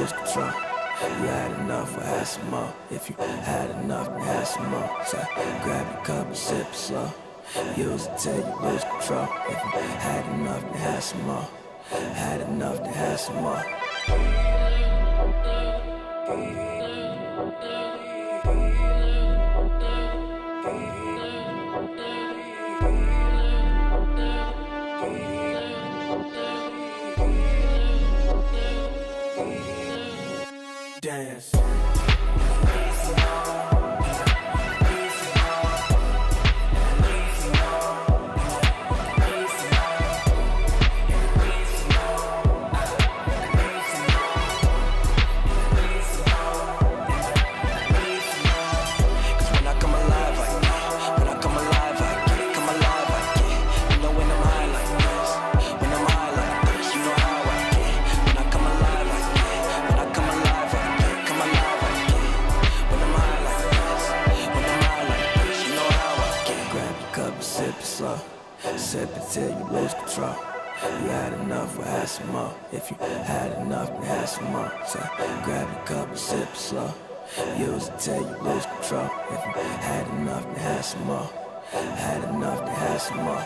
lose control. You had enough, well, have some more. If you had enough, then have some more. So grab your cup and sip it slow. Use it till you lose control. If you had enough, then have some more. Had enough, then have some more. Dance. Sip it till you lose control. You had enough, well, have some more. If you had enough, then have some more. So grab your cup and sip it slow. Use it till you lose control. If you had enough, then have some more. Had enough, then have some more.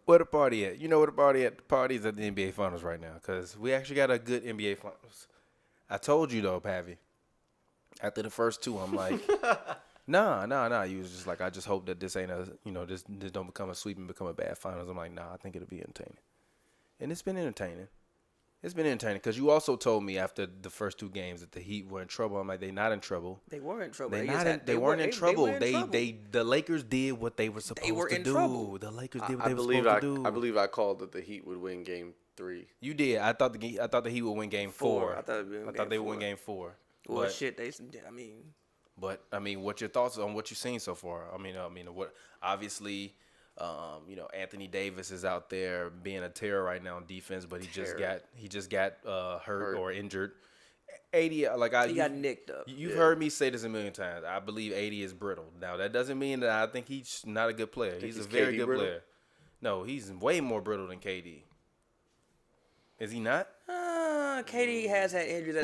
Where the party at? You know where the party at? The party's at the NBA Finals right now because we actually got a good NBA Finals. I told you though, Pavi. After the first two, I'm like, nah. You was just like, I just hope that this ain't this don't become a sweep and become a bad Finals. I'm like, nah, I think it'll be entertaining, and it's been entertaining. It's been entertaining because you also told me after the first two games that the Heat were in trouble. I'm like, they not in trouble. They were in trouble. They weren't in trouble. The Lakers did what they were supposed to do. Trouble. The Lakers did what they were supposed to do. I believe I called that the Heat would win Game 3. You did. I thought the Heat would win Game 4. I thought they would win Game 4. Well, but, shit. But what's your thoughts on what you've seen so far? What obviously. Anthony Davis is out there being a terror right now on defense, but he just got hurt or injured. 80, he got nicked up. You've heard me say this a million times. I believe 80 is brittle. Now that doesn't mean that I think he's not a good player. He's a very good player. No, he's way more brittle than KD. Is he not? KD has had injuries.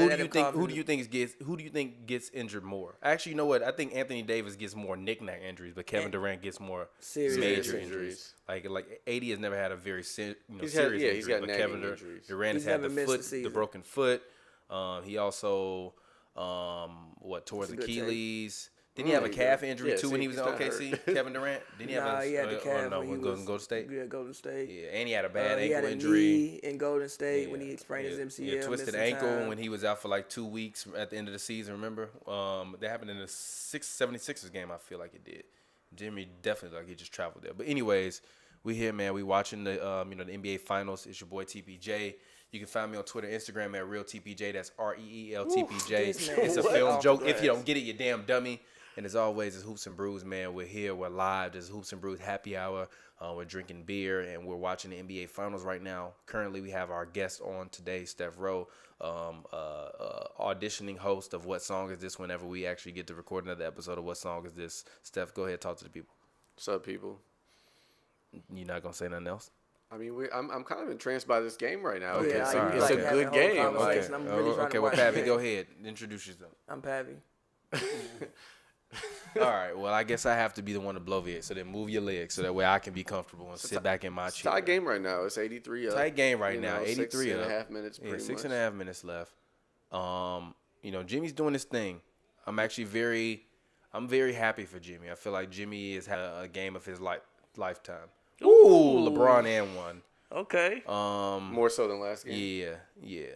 Who do you think gets injured more? Actually, you know what? I think Anthony Davis gets more knick-knack injuries, but Kevin Durant gets more major injuries. Like AD has never had a very serious injury. He's got but Kevin Durant has had the broken foot. He also tore his Achilles. Didn't he have a calf injury too when he was in OKC? Kevin Durant? Didn't he have he had the calf when he was Golden State? Yeah, Golden State. Yeah, and he had a bad ankle he had a injury knee in Golden State when he sprained his MCL. Yeah, twisted ankle when he was out for like 2 weeks at the end of the season. Remember? That happened in the 76ers game. I feel like it did. Jimmy definitely he just traveled there. But anyways, we here, man. We watching the the NBA Finals. It's your boy TPJ. You can find me on Twitter, Instagram at RealTPJ. That's ReelTPJ. It's a film joke. If you don't get it, you damn dummy. And as always, it's Hoops and Brews, man. We're here. We're live. This is Hoops and Brews happy hour. We're drinking beer, and we're watching the NBA Finals right now. Currently, we have our guest on today, Steph Rowe, auditioning host of What Song Is This whenever we actually get to record another episode of What Song Is This. Steph, go ahead, talk to the people. What's up, people? You not going to say nothing else? I mean, I'm kind of entranced by this game right now. Okay, sorry. It's a good game. Okay, well, Pavi, go ahead. Introduce yourself. I'm Pavi. All right. Well, I guess I have to be the one to blow it. So then move your legs so that way I can be comfortable and sit back in my chair. Tight game right now. It's 83 up. Tight game right now. 83 up. 6.5 minutes. Yeah, 6.5 minutes left. Jimmy's doing his thing. I'm very happy for Jimmy. I feel like Jimmy has had a game of his lifetime. Ooh, LeBron and one. Okay. More so than last game. Yeah.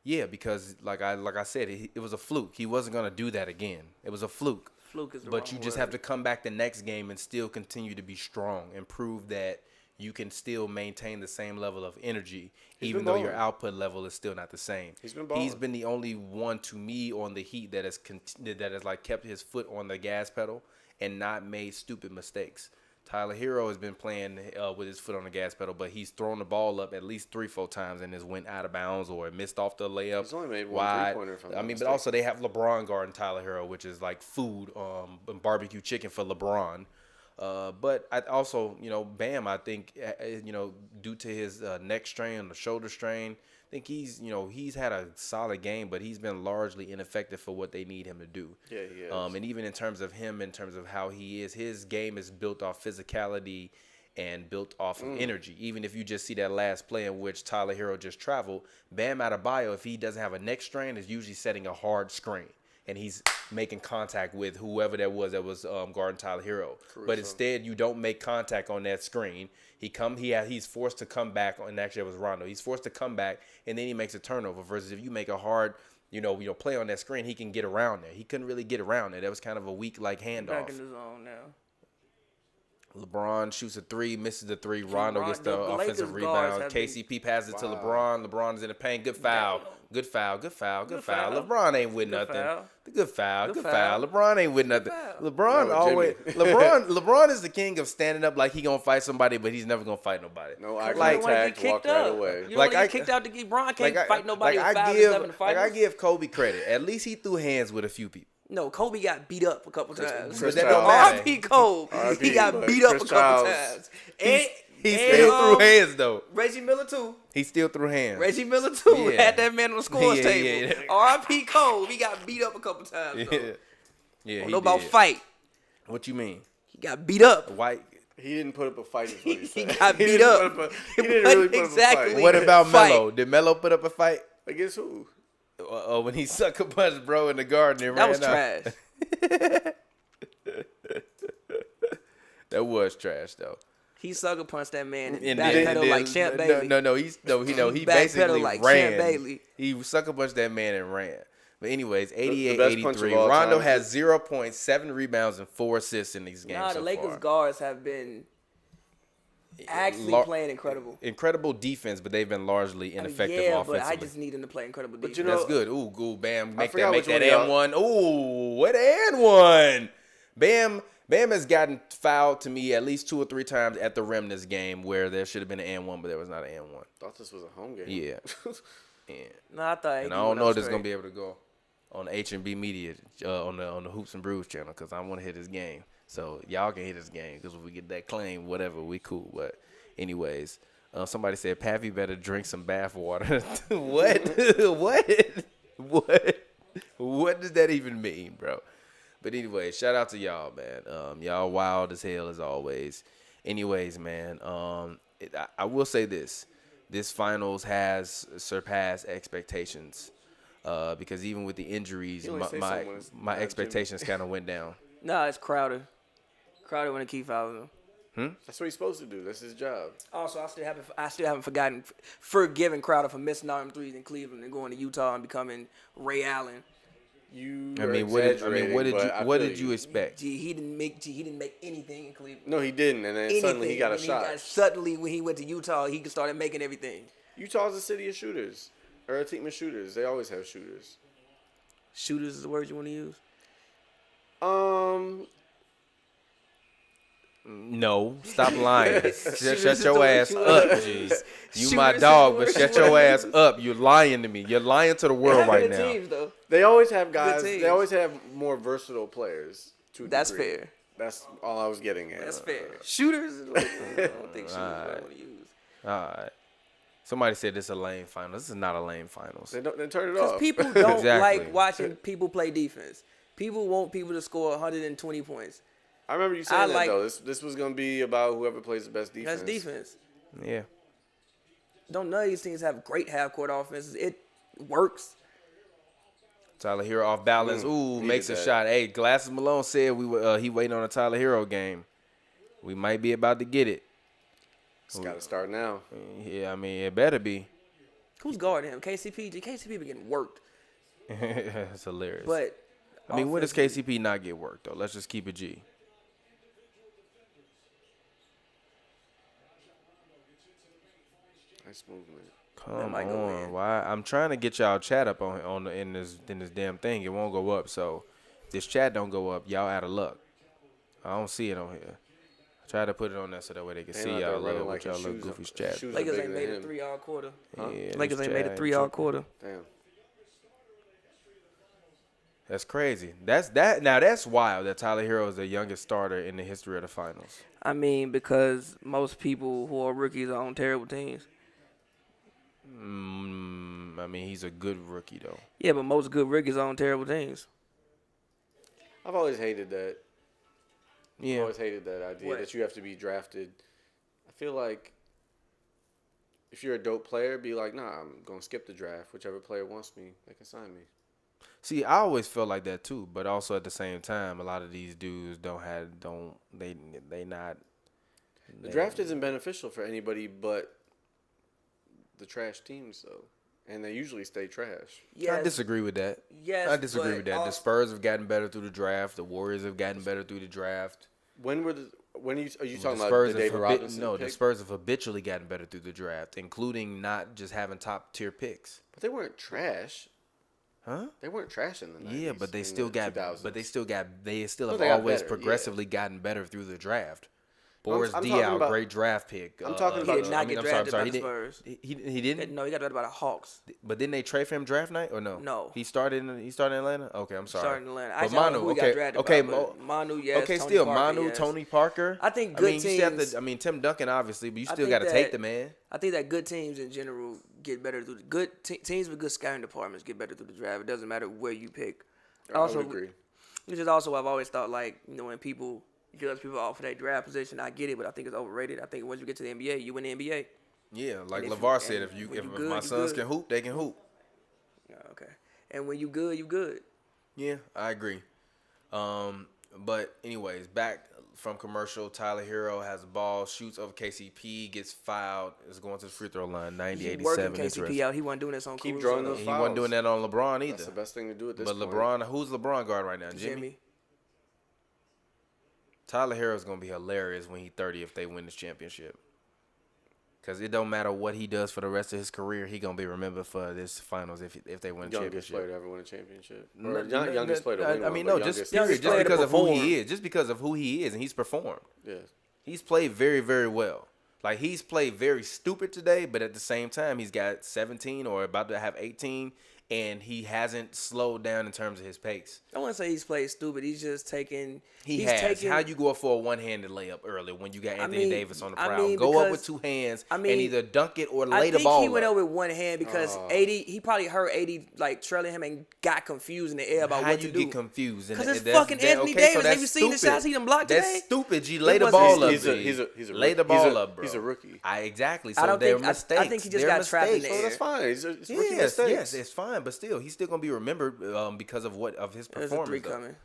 Yeah, because like I said, it was a fluke. He wasn't gonna do that again. It was a fluke. Fluke is the But wrong you just word. have to come back the next game and still continue to be strong and prove that you can still maintain the same level of energy, even though your output level is still not the same. He's been the only one to me on the Heat that has like kept his foot on the gas pedal and not made stupid mistakes. Tyler Hero has been playing with his foot on the gas pedal, but he's thrown the ball up at least 3-4 times and has went out of bounds or missed off the layup. He's only made one wide. three-pointer from But also they have LeBron guarding Tyler Hero, which is like food, barbecue chicken for LeBron. But I also, Bam, I think, due to his neck strain, the shoulder strain, I think he's had a solid game, but he's been largely ineffective for what they need him to do. Yeah, he is. And even in terms of how he is, his game is built off physicality and built off of energy. Even if you just see that last play in which Tyler Hero just traveled, Bam Adebayo, if he doesn't have a neck strain, is usually setting a hard screen. And he's making contact with whoever that was guarding Tyler Hero. But instead, you don't make contact on that screen. He's forced to come back, and actually it was Rondo. He's forced to come back, and then he makes a turnover. Versus if you make a hard, play on that screen, he can get around there. He couldn't really get around there. That was kind of a weak handoff. Back in the zone now. LeBron shoots a 3, misses the 3. Rondo gets the offensive Lakers guards rebound. have KCP passes it to LeBron. LeBron is in the paint. Good foul. Good foul. LeBron ain't with nothing. Good foul. LeBron ain't with nothing. LeBron is the king of standing up like he gonna fight somebody, but he's never gonna fight nobody. No eye contact, walk right away. You get kicked out to get LeBron can't fight nobody with 5 and 7 fighters. I give Kobe credit. At least he threw hands with a few people. No, Kobe got beat up a couple times. But that don't matter. R.I.P. Kobe. He got beat up a couple times. He still threw hands, though. Reggie Miller, too. He still threw hands. Reggie Miller, too. Yeah. Had that man on the scores table. Yeah. R.I.P. Kobe. He got beat up a couple times, though. Yeah, Don't know about fight. What you mean? He got beat up. White. He didn't put up a fight. Is what he said. He got beat up. He didn't really put Exactly. up a fight. What about Fight. Melo? Did Melo put up a fight? Against who? When he sucker punched bro in the garden and That ran was out. trash. That was trash though. He sucker punched that man and And backpedaled like Champ Bailey. He backpedaled basically like ran. Champ Bailey. He sucker punched that man and ran. But anyways, the best punch 88-83. of all Rondo time. has 0.7 rebounds and 4 assists in these games Nah, so the Lakers far. guards have been actually playing incredible. Incredible defense, but they've been largely ineffective yeah, offensively. but I just need them to play incredible defense. you know- That's good. Ooh, good. Bam. Make forgot which that one of and y'all- one. Ooh, what and one. Bam has gotten fouled to me at least 2 or 3 times at the rim this game where there should have been an and one, but there was not an and one. Thought this was a home game. Yeah. Yeah. Nah, I thought. And I don't know if this is gonna be able to go on HNB Media on the Hoops and Brews channel because I want to hit this game. So y'all can hit this game because if we get that claim, whatever, we cool. But anyways, somebody said Pappy better drink some bath water. What does that even mean, bro? But anyway, shout out to y'all, man. Y'all wild as hell as always. Anyways, man, I will say this. This finals has surpassed expectations because even with the injuries, my expectations kind of went down. Nah, it's Crowder. Crowder want to keep fouling him. That's what he's supposed to do. That's his job. Also, I still haven't forgiven Crowder for missing all them threes in Cleveland and going to Utah and becoming Ray Allen. What did you expect? He didn't make anything in Cleveland. No, he didn't. And then suddenly he got a shot. Suddenly, when he went to Utah, he started making everything. Utah's a city of shooters. Or a team of shooters. They always have shooters. Shooters is the word you want to use? No, stop lying. Shut your ass up, jeez. You my dog, but shut your ass up. You're lying to me. You're lying to the world right now. Teams, though. They always have guys. teams. They always have more versatile players. To a That's degree. fair. That's all I was getting at. That's fair. Shooters is what I don't think shooters is what I want to use. All right. Somebody said this is a lame finals. This is not a lame finals. Then turn it Because off. people don't Exactly. like watching people play defense. People want people to score 120 points. I remember you saying that though. This was gonna be about whoever plays the best defense. That's defense. Yeah. Don't none of these teams have great half-court offenses. It works. Tyler Hero off balance. Ooh, needed makes a that. shot. Hey, Glasses Malone said he waiting on a Tyler Hero game. We might be about to get it. It's got to start now. Yeah, I mean, it better be. Who's guarding him? KCP. KCP been getting worked. It's hilarious. But I mean, when does KCP not get worked, though? Let's just keep it G. Nice movement. Come might go on. in. Why? I'm trying to get y'all chat up in this damn thing. It won't go up. So if this chat don't go up, y'all out of luck. I don't see it on here. Try to put it on there so that way they can They see out there y'all running little, like with y'all his little shoes goofy are- straps. shoes are Lakers bigger ain't than made a him. 3 all quarter. Yeah, Lakers this ain't made a Jai 3 all tripping. quarter. Damn. That's crazy. That's wild that Tyler Hero is the youngest starter in the history of the finals. I mean, because most people who are rookies are on terrible teams. I mean, he's a good rookie though. Yeah, but most good rookies are on terrible teams. I've always hated that. I've Yeah. always hated that idea What? that you have to be drafted. I feel like if you're a dope player, be like, nah, I'm gonna skip the draft. Whichever player wants me, they can sign me. See, I always felt like that too, but also at the same time, a lot of these dudes they not. The draft isn't beneficial for anybody but the trash teams, though, and they usually stay trash. I disagree with that. Yes, I disagree but with that. The also- Spurs have gotten better through the draft. The Warriors have gotten better through the draft. When are you talking The about Spurs the have David Robinson? No, pick? the Spurs have habitually gotten better through the draft, including not just having top tier picks. But they weren't trash. Huh? They weren't trash in the 90s. Yeah, but they in still the got. 2000s. But they still No, have they got always better, progressively gotten better through the draft. I'm Boris talking Diaw, about- great draft pick. I'm talking He about- did not get drafted by the He Spurs. He didn't. No, he got drafted by the Hawks. But didn't they trade for him draft night or no? No. He started in Atlanta. Okay, I'm sorry. Starting in Atlanta. But Actually, I don't know Manu, who he okay, got drafted okay, by, but Manu, yes. okay, Tony still Parker, Manu, yes. Tony Parker. I think I mean, good you still have teams- to. I mean, Tim Duncan, obviously, but you I still think got to take that- the man. I think that good teams in general get better through teams with good scouting departments get better through the draft. It doesn't matter where you pick. I would agree. Which is also I've always thought, like, you know, when people judge people off of their draft position, I get it, but I think it's overrated. I think once you get to the NBA, you win the NBA. Yeah, like And if LeVar you- said, and if when you my good, you sons good. can hoop, they can hoop. Yeah, okay. And when you good, you good. Yeah, I agree. But anyways, back from commercial, Tyler Hero has a ball, shoots over KCP, gets fouled, is going to the free throw line, 90-87. He working KCP out. He wasn't doing this on Keep Caruso, drawing though. those He fouls. wasn't doing that on LeBron either. That's the best thing to do at this But point. LeBron, who's LeBron guard right now? Jimmy? Tyler Hero's going to be hilarious when he's 30 if they win this championship. Because it don't matter what he does for the rest of his career, he going to be remembered for this finals if they win the Youngest player championship. to ever win a championship. Or not youngest player to win I one, mean, but no, just youngest- period. Youngest Just player to because of who perform. he is. Just because of who he is, and he's performed. Yeah. He's played very, very well. Like, he's played very stupid today, but at the same time, he's got 17 or about to have 18, and he hasn't slowed down in terms of his pace. I wouldn't say he's played stupid. He's just taking. He he's has. Taking, How you go up for a one-handed layup early when you got Anthony mean- Davis on the I prowl? mean, Go up because- with two hands I mean, and either dunk it or I lay the think ball he went up. up with one hand because 80. He probably heard 80 like trailing him and got confused in the air about How what you to do. get confused? And 'Cause it's that's- fucking Anthony Davis. Have you seen the stupid. shots he done blocked That's today? stupid. G, lay It the wasn't- ball up. He's a G. rookie. Lay the ball up, bro. He's a rookie. Exactly. So I don't they're think- I mistakes. think he just They're got trapped in mistakes. the Oh, air. that's fine. It's rookie Yes, mistakes. yes, it's fine, but still, he's still gonna be remembered because of his There's performance. a three though. coming.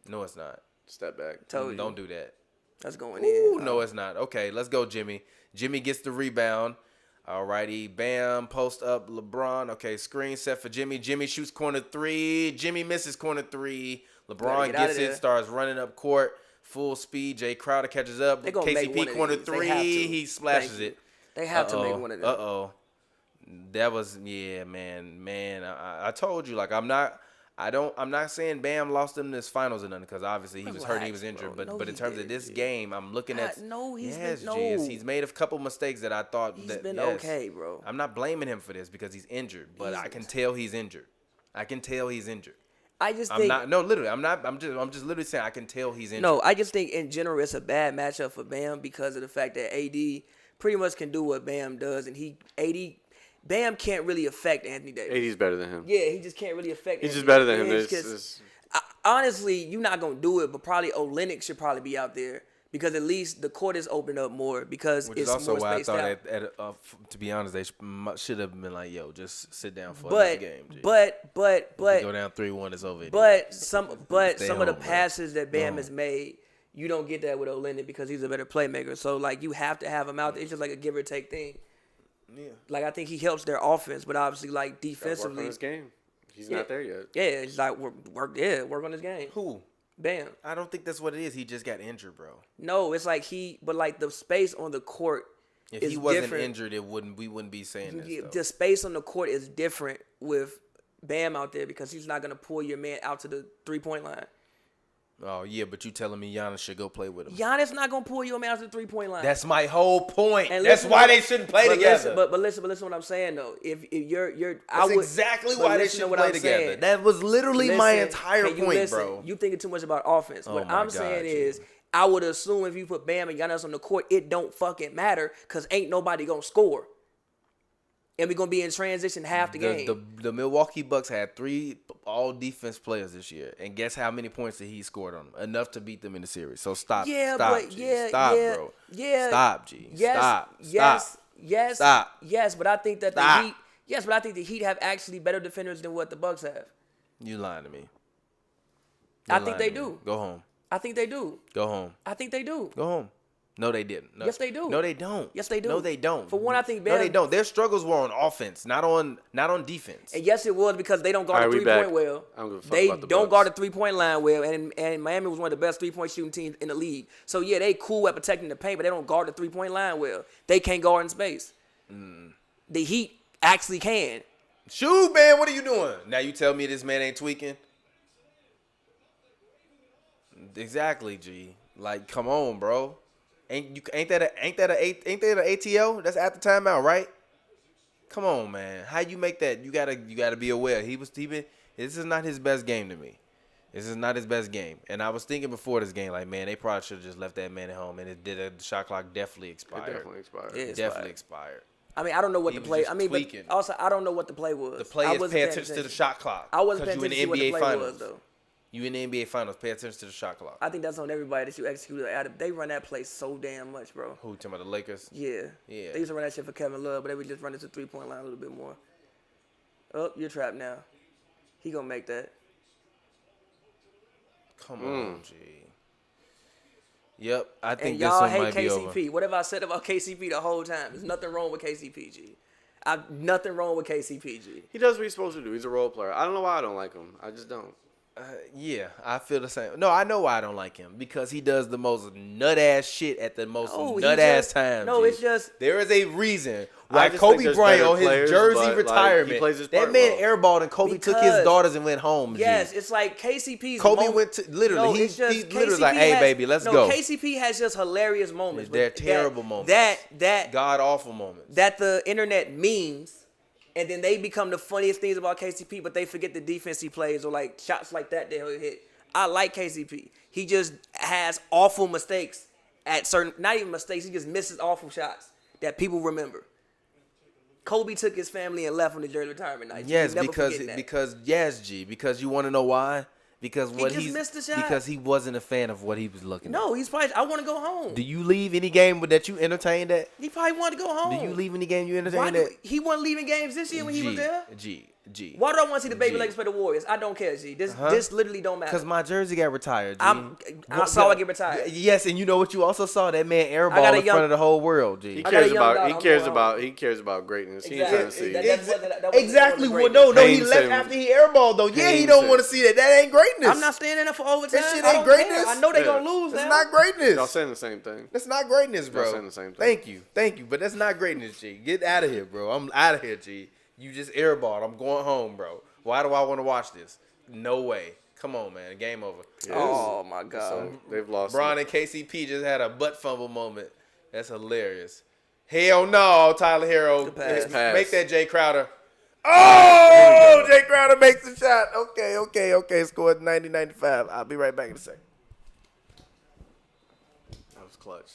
No, it's not. Step back. Told you. Don't do that. That's going Ooh, in. no, it's not. Okay, let's go, Jimmy. Jimmy gets the rebound. Alrighty, bam, post up LeBron. Okay, screen set for Jimmy. Jimmy shoots corner three. Jimmy misses corner three. LeBron get out gets of it, there. starts running up court, full speed. Jay Crowder catches up. They gonna make one KCP of corner these. They have three. to. He splashes Thank you. it. They have to make one of them. Uh-oh. That was, yeah, man. I told you, like, I'm not saying Bam lost them this finals or nothing, because obviously he was hurt, he was Relax, injured. bro. But No, but in he terms of didn't. this game, I'm looking at. No, he's yes, been, G, no. he's made a couple mistakes that I thought He's that been yes. okay, bro. I'm not blaming him for this because he's injured, but I He's- can tell he's injured. I can tell he's injured. I just I'm think not. No, literally, I'm not. I'm just literally saying I can tell he's injured. no. I just think in general it's a bad matchup for Bam because of the fact that AD pretty much can do what Bam does, and Bam can't really affect Anthony Davis. 80's better than him. Yeah, he just can't really affect. He's Anthony just better than him. Davis. It's- Honestly, you're not gonna do it, but probably Olynyk should probably be out there because at least the court is opened up more because Which it's is also more why I spaced thought, out. to be honest, they should have been like, "Yo, just sit down for But another game." G. but If you go down 3-1, it's over. some of the Stay home, bro. passes that Bam Go has home. made, you don't get that with Olynyk because he's a better playmaker. So like you have to have him out there. It's just like a give or take thing. Yeah. Like I think he helps their offense, but obviously like Gotta work on defensively, his game. He's Yeah. not there yet. yeah, it's like work on his game. Who? Bam. I don't think that's what it is. He just got injured, bro. No, it's like but like the space on the court If is he wasn't different. injured, we wouldn't be saying this. Yeah, though. the space on the court is different with Bam out there because he's not gonna pull your man out to the 3-point line. Oh, yeah, but you telling me Giannis should go play with him. Giannis not gonna pull you a man out to the 3-point line. That's my whole point. And That's listen why what- they shouldn't play but together. Listen, but listen what I'm saying though. If you're, That's exactly why they shouldn't play together. That was literally my entire point, bro. You thinking too much about offense. Oh What my I'm God, saying G. is, I would assume if you put Bam and Giannis on the court, it don't fucking matter because ain't nobody gonna score. And we're gonna be in transition half the game. The Milwaukee Bucks had 3 all-defense players this year, and guess how many points that he scored on them? Enough to beat them in the series. So stop, Yeah, stop, but G. yeah, Stop, yeah, bro. yeah. Stop, G. Yes, Stop, yes, stop. yes, Stop. yes. But I think that Stop. the Heat. Yes, but I think the Heat have actually better defenders than what the Bucks have. You lying to me. I You think lying they to me. do. Go home. I think they do. Go home. I think they do. Go home. No, they didn't. No. Yes, they do. No, they don't. Yes, they do. No, they don't. For one, I think No, Bam- they don't. Their struggles were on offense, not on defense. And yes, it was because they don't guard All the right, we back. 3-point well. I don't give a fuck They about the don't Bucks. guard the 3-point line well, and Miami was one of the best 3-point shooting teams in the league. So yeah, they cool at protecting the paint, but they don't guard the 3-point line well. They can't guard in space. The Heat actually can. Shoot, man, what are you doing? Now you tell me this man ain't tweaking? Exactly, G. Like, come on, bro. Ain't that a ATO? That's after timeout, right? Come on, man. How you make that? You gotta be aware. This is not his best game to me. This is not his best game. And I was thinking before this game, like, man, they probably should have just left that man at home. And the shot clock definitely expired. It definitely expired. Yeah, it's Definitely fine. expired. I mean, I don't know what He the was play. just I mean, tweaking. but also I don't know what the play was. The play I is wasn't pay paying attention to the shot clock. I wasn't paying Because attention to you in what the the NBA play Finals. was though. You in the NBA Finals. Pay attention to the shot clock. I think that's on everybody that you execute. They run that play so damn much, bro. Who, talking about the Lakers? Yeah. Yeah. They used to run that shit for Kevin Love, but they would just run it to 3-point line a little bit more. Oh, you're trapped now. He gonna make that. Come on, G. Yep, I think And this y'all one hate might be over. KCP. What have I said about KCP the whole time? There's nothing wrong with KCP, G. Nothing wrong with KCP, G. He does what he's supposed to do. He's a role player. I don't know why I don't like him. I just don't. Yeah, I feel the same. No, I know why I don't like him. Because he does the most nut-ass shit at the most No, he nut-ass just- time. no, G. it's just- There is a reason I why just Kobe think there's Bryant better on his players, jersey but, like, retirement, he plays his that part man well. airballed and Kobe took his Because- daughters and went home, G. Yes, it's like KCP's Kobe moment- went to- literally, he literally was like, KCP "Hey, has- baby, let's no, go." KCP has just hilarious moments. They're but terrible moments. That God-awful moments. that the internet memes, and then they become the funniest things about KCP, but they forget the defense he plays or like shots like that he'll hit. I like KCP. He just has awful mistakes at certain, not even mistakes, he just misses awful shots that people remember. Kobe took his family and left on the jersey retirement night. Yes, You never because forget that. because you want to know why? Because what just he's missed the shot. because he wasn't a fan of what he was looking at. No, he's probably, I want to go home. Do you leave any game that you entertained at? He probably wanted to go home. Do you leave any game you Why entertained do, at? he wasn't leaving games this year when he was there? G. Why do I want to see the baby G. Lakers play the Warriors? I don't care, G. This literally don't matter. Because my jersey got retired, G. I saw it get retired. Yes, and you know what you also saw? That man got airball a in young- front of the whole world, G. He got a cares young about. daughter. He I'm cares going about. home. He cares about greatness. He Exactly. ain't trying to see. That wasn't Exactly. the Well, no, he Haynes left said- after he airballed, though. Yeah, he Haynes don't said- want to see that. That ain't greatness. I'm not standing there for overtime. That shit I ain't don't care. greatness. I know they Yeah. gonna lose That's now. not greatness. Y'all saying the same thing. That's not greatness, bro. Y'all saying the same thing. Thank you, but that's not greatness, G. Get out of here, bro. I'm out of here, G. You just airballed. I'm going home, bro. Why do I want to watch this? No way. Come on, man. Game over. Yeah, Oh my God. So they've lost. Bron and KCP just had a butt fumble moment. That's hilarious. Hell no, Tyler Hero. pass. Make that Jay Crowder. Oh, Jay Crowder makes the shot. Okay. Scored 90-95. I'll be right back in a second. That was clutch.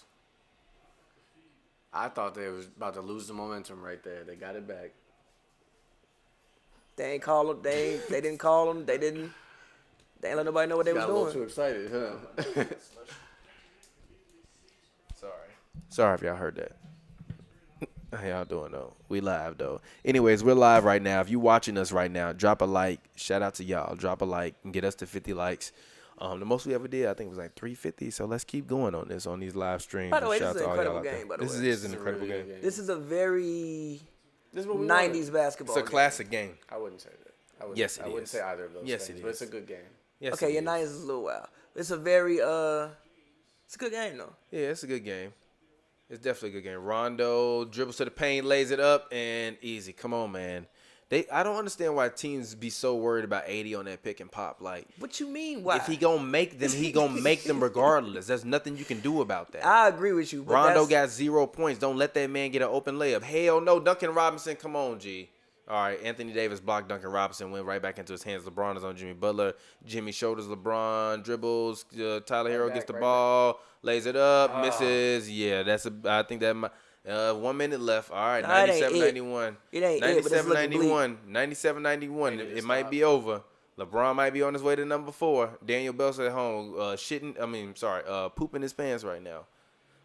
I thought they was about to lose the momentum right there. They got it back. They ain't call him. They didn't call him. They ain't let nobody know what they was Got a little too doing. excited, huh? Sorry if y'all heard that. How y'all doing, though? We live, though. Anyways, we're live right now. If you watching us right now, drop a like. Shout out to y'all. Drop a like and get us to 50 likes. The most we ever did, I think, was like 350. So let's keep going on these live streams. By the And way, shout this is out an to all y'all incredible out there. game, by the This way. is an incredible really game. good game. This is a very This is what we 90s basketball. It's a game. classic game. I wouldn't say that. Yes, it I wouldn't is. say either of those Yes, things, it but it's is. a good game. Yes, Okay, it your is. 90s is a little wild. It's a very it's a good game though. Yeah, it's a good game. It's definitely a good game. Rondo dribbles to the paint, lays it up, and easy. Come on, man. I don't understand why teams be so worried about AD on that pick and pop. Like, What you mean? Why? if he gonna make them, he gonna make them regardless. There's nothing you can do about that. I agree with you. But Rondo got 0 points. Don't let that man get an open layup. Hell no, Duncan Robinson. Come on, G. All right, Anthony Davis blocked Duncan Robinson, went right back into his hands. LeBron is on Jimmy Butler. Jimmy shoulders LeBron, dribbles. Tyler Hero gets the ball, lays it up, misses. Yeah, I think that might. 1 minute left. All right, 97-91. It ain't it, but it's looking bleak. 97-91. It might be over. LeBron might be on his way to number 4. Daniel Bell's at home pooping his pants right now.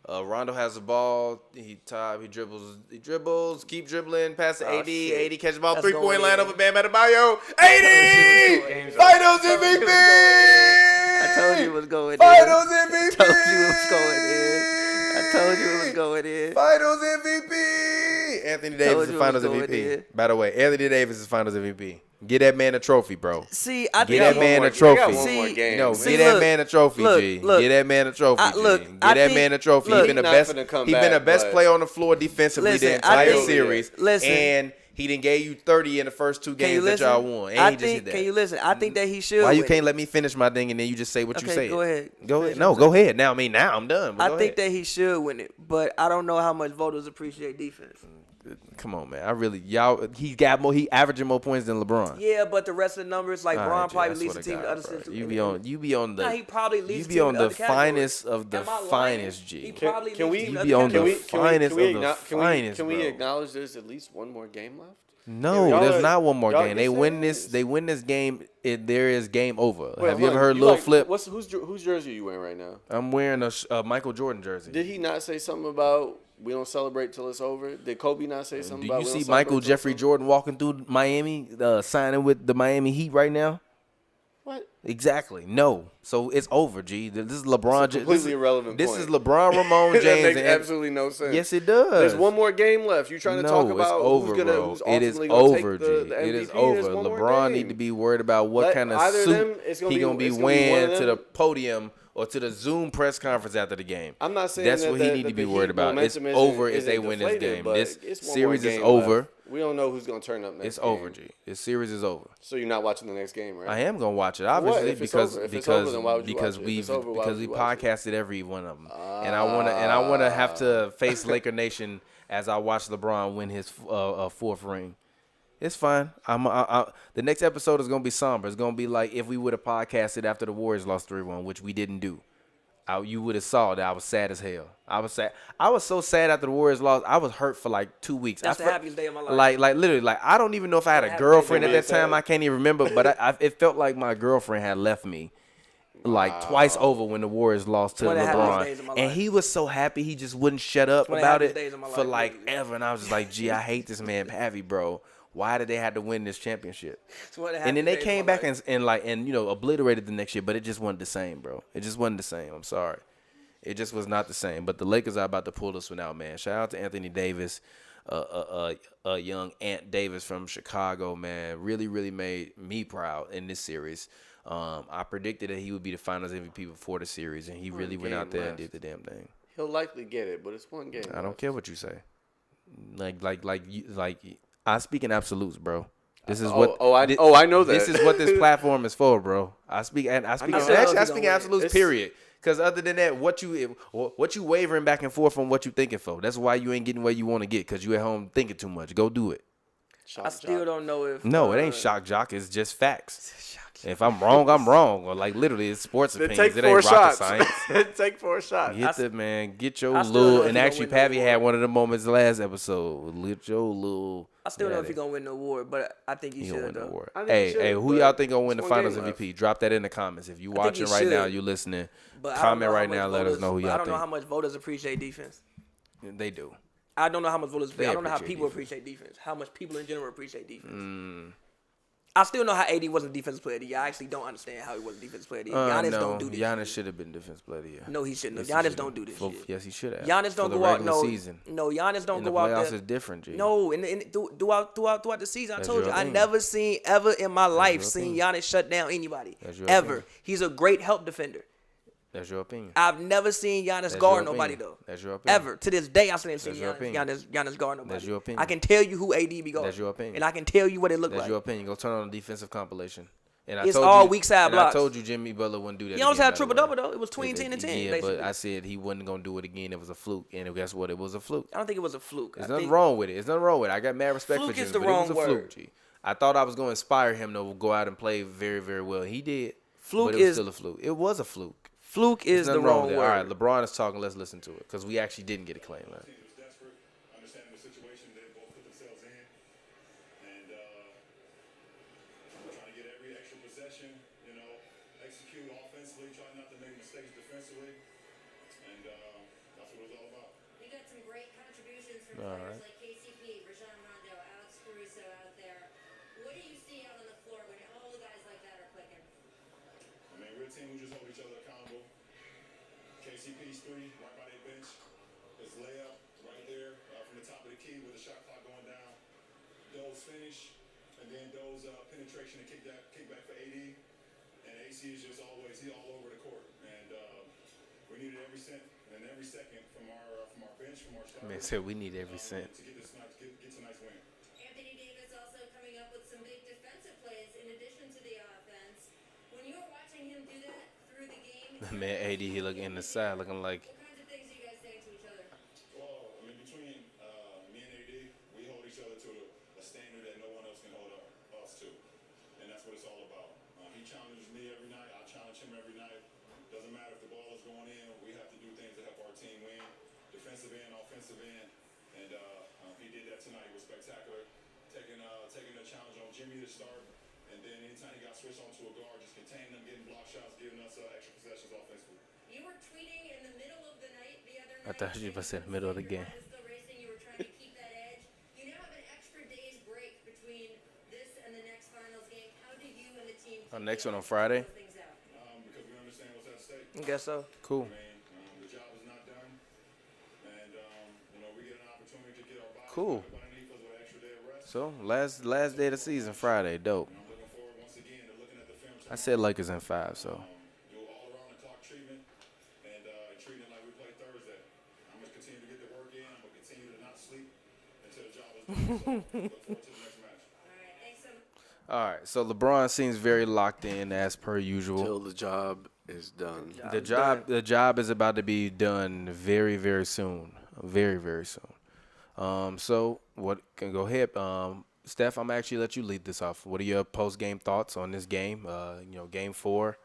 Rondo has the ball. He dribbles. Keep dribbling. Pass to AD. Shit. AD catches the ball. That's 3-point line going in. over Bam Adebayo. AD! Finals MVP! I told you it was going in. Finals MVP! I told you it was going in. I told you it was going in. Finals MVP! Anthony Davis is Finals MVP. By the way, Anthony Davis is Finals MVP. Get that man a trophy, bro. See, I Get think that man a Get trophy. one more game. No, See, get that look, man a trophy, look, G. look. Get that man a trophy, G. Look, Get that man a trophy. look, He been the He not best. finna come He been the back, best but- player on the floor defensively Listen, the I entire think- series. listen. And he didn't gave you 30 in the first 2 Can you games that listen? y'all won. And I he just think. hit that. Can you listen? I think that he should. Why you win can't it. let me finish my thing and then you just say what you Okay, say? go ahead. Go Finish ahead. No, what go you're ahead. Now I'm done. I think that he should win it, but I don't know how much voters appreciate defense. Come on, man. He averaging more points than LeBron. Yeah, but the rest of the numbers, like All Bron right, G, probably I leads swear the to team to God, other bro. systems. You be on the. Nah, he probably leads You the be team on to the other categories. finest of the Am I lying? finest, He G. probably Can leads we- the team to be other on the categories. finest of the finest, Can we bro. acknowledge there's at least one more game left? No, Y'all there's are- not one more y'all game. They get win this. serious. They win this game. There is game over. Wait, Have you hold ever on. heard Lil like, Flip? Whose jersey are you wearing right now? I'm wearing a Michael Jordan jersey. Did he not say something about we don't celebrate till it's over? Did Kobe not say something Do about you we see don't Michael celebrate till Jeffrey it's over? Jordan walking through Miami, signing with the Miami Heat right now? What? Exactly. No. So it's over, G. This is LeBron. It's a completely irrelevant This point. is LeBron, Ramon James. That makes and- absolutely no sense. Yes, it does. There's one more game left. You trying to talk No, about it's over, who's bro. who's It is ultimately gonna over, take G. the It MVP? is There's over. one more LeBron game. need to be worried about what Let kind of either suit them- it's gonna he be- gonna be it's gonna be one wearing of to the them. podium or to the Zoom press conference after the game. I'm not saying that's that what he the- need to that be the worried Heat about. It's momentum over if isn't they win this deflated, game. but This it's one more series is game over. left. We don't know who's gonna turn up next. It's game. over, G. This series is over. So you're not watching the next game, right? I am gonna watch it, What? obviously, If it's because over- if it's over, then why would you because watch it? If we it's over, why would you watch it? podcasted every one of them, and I wanna have to face Laker Nation as I watch LeBron win his 4th ring. It's fine. The next episode is gonna be somber. It's gonna be like if we would have podcasted after the Warriors lost 3-1, which we didn't do. You would have saw that I was sad as hell. I was sad. I was so sad after the Warriors lost. I was hurt for like 2 weeks. That's I the felt- happiest day of my life. Like literally, like I don't even know if I had a Happiest girlfriend day at of that my time. life. I can't even remember, but it felt like my girlfriend had left me. Like twice over when the Warriors lost to One of the happiest days LeBron, of my and life. he was so happy he just wouldn't shut up One of the about happiest it days of my for life, like literally. ever. And I was just like, gee, I hate this man, Pavi, bro. Why did they have to win this championship? It's one of the And then they happiest days came of my back life. and obliterated the next year, but it just wasn't the same, bro. It just wasn't the same. I'm sorry. It just was not the same. But the Lakers are about to pull this one out, man. Shout out to Anthony Davis, young Ant Davis from Chicago, man. Really, really made me proud in this series. I predicted that he would be the Finals MVP before the series, and he One really went game out there and left. did the damn thing. He'll likely get it, but it's one game. I don't care what you say. I speak in absolutes, bro. This is I know that. This is what this platform is for, bro. I speak in know if he speak in gonna absolutes. win. Period. Because other than that, what you wavering back and forth on what you thinking for? That's why you ain't getting where you want to get. Because you at home thinking too much. Go do it. Shock I still jock. don't know if No, it ain't shock jock. It's just facts. If I'm wrong, I'm wrong. Or like literally, it's sports Then opinions. take It 4 ain't rocket shots. science. Take 4 shots. Get the man. Get your I still don't know little. if And he gonna actually, win the Pavi had award. one of the moments last episode. Get your little. I still don't know if yeah, he's gonna win the award, but I think he He gonna should win the though. award. I think Hey, he should, hey, who but y'all think gonna win the it's one Finals game MVP? Drop that in the comments. If you think watching he right now, should. you listening. But I don't Comment know how right much now. Let us voters- know who but I y'all don't know how think. much voters appreciate defense. They do. I don't know how much voters. They I don't know how appreciate people defense. appreciate defense. How much people in general appreciate defense. I still know how AD wasn't a defensive player of the year. I actually don't understand how he wasn't a defensive player of the year. Giannis No, don't do this. Giannis shit. should have been defensive player of the year. No, he shouldn't have. Yes, he Giannis should don't have. do this For- shit. Yes, he should have. Giannis don't For the go out. regular No, season. no, Giannis don't In the go out playoffs there. is different, G. No, throughout the season, I That's told you, your I opinion. never seen ever in my life your seen opinion. Giannis shut down anybody That's your ever. opinion. He's a great help defender. That's your opinion. I've never seen Giannis That's guard your nobody opinion. though. That's your opinion. Ever to this day, I've seen That's your opinion. Giannis guard nobody. That's your opinion. I can tell you who AD be guard. That's your opinion. And I can tell you what it looked That's like. your opinion. Go turn on the defensive compilation. And It's all weak side blocks. I told you Jimmy Butler wouldn't do that. He almost again, had by the triple way. double though. It was 10 and 10. Yeah, basically. but I said he wasn't gonna do it again. It was a fluke, and guess what? It was a fluke. I don't think it was a fluke. There's I nothing think wrong with it. There's nothing wrong with it. I got mad respect Fluke for is Jimmy, the but it was a wrong fluke. word. G. I thought I was gonna inspire him to go out and play very, very well. He did. Fluke but it was is- still a fluke. It was a fluke. fluke is There's the nothing wrong wrong with it. word. All right, LeBron is talking. Let's listen to it because we actually didn't get a claim. Man. Team was desperate, understanding the situation they both put themselves in, and trying to get every extra possession, execute offensively, try not to make mistakes defensively, and that's what it was all about. We got some great contributions from All players right. like KCP, Rajon Rondo, Alex Caruso out there. What do you see out on the floor when all the guys like that are clicking? I mean, we're a team who just hold each other accountable. KCP's three, right by their bench. His layup right there from the top of the key with the shot clock going down. Doe's finish, and then Doe's penetration and kickback for AD. And AC is just always, he's all over the court. And we needed every second from our bench, from our starters. Man said we need every cent. To get a nice win. Anthony Davis also coming up with some big defensive plays in addition to the offense. When you were watching him do that through the game, Man, AD, he looking in the side, looking like what kinds of things are you guys saying to each other? Well, I mean, between me and AD, we hold each other to a standard that no one else can hold us to. And that's what it's all about. He challenges me every night. I challenge him every night. Doesn't matter if the ball is going in. We have to do things to help our team win. Defensive end, offensive end. And he did that tonight. It was spectacular. Taking a challenge on Jimmy to start. And then anytime he got switched onto a guard, just containing them, getting block shots, giving us extra possessions offensively. You were tweeting in the middle of the night the other night. I thought you were about to say the middle of the game. Your heart is still racing. You were trying to keep that edge. You now have an extra day's break between this and the next finals game. How do you and the team Our next one on Friday. those things out? Because we understand what's at stake. I guess so. Cool. I mean, the job is not done, and we get an opportunity to get our bodies Cool. back underneath us with an extra day of rest. So last day of the season, Friday. Dope. I'm looking forward once again to looking at the film. I said Lakers in 5, so Do all around the clock treatment and treating it like we played Thursday. I'm gonna continue to get the work in. I'm gonna continue to not sleep until the job is done. So, look forward to the next match. All right, thanks so much. all right. So LeBron seems very locked in as per usual. Till the job is done. The job is about to be done very, very soon. Very, very soon. So what can go ahead. Steph, I'm actually let you lead this off. What are your post game thoughts on this game? Game 4.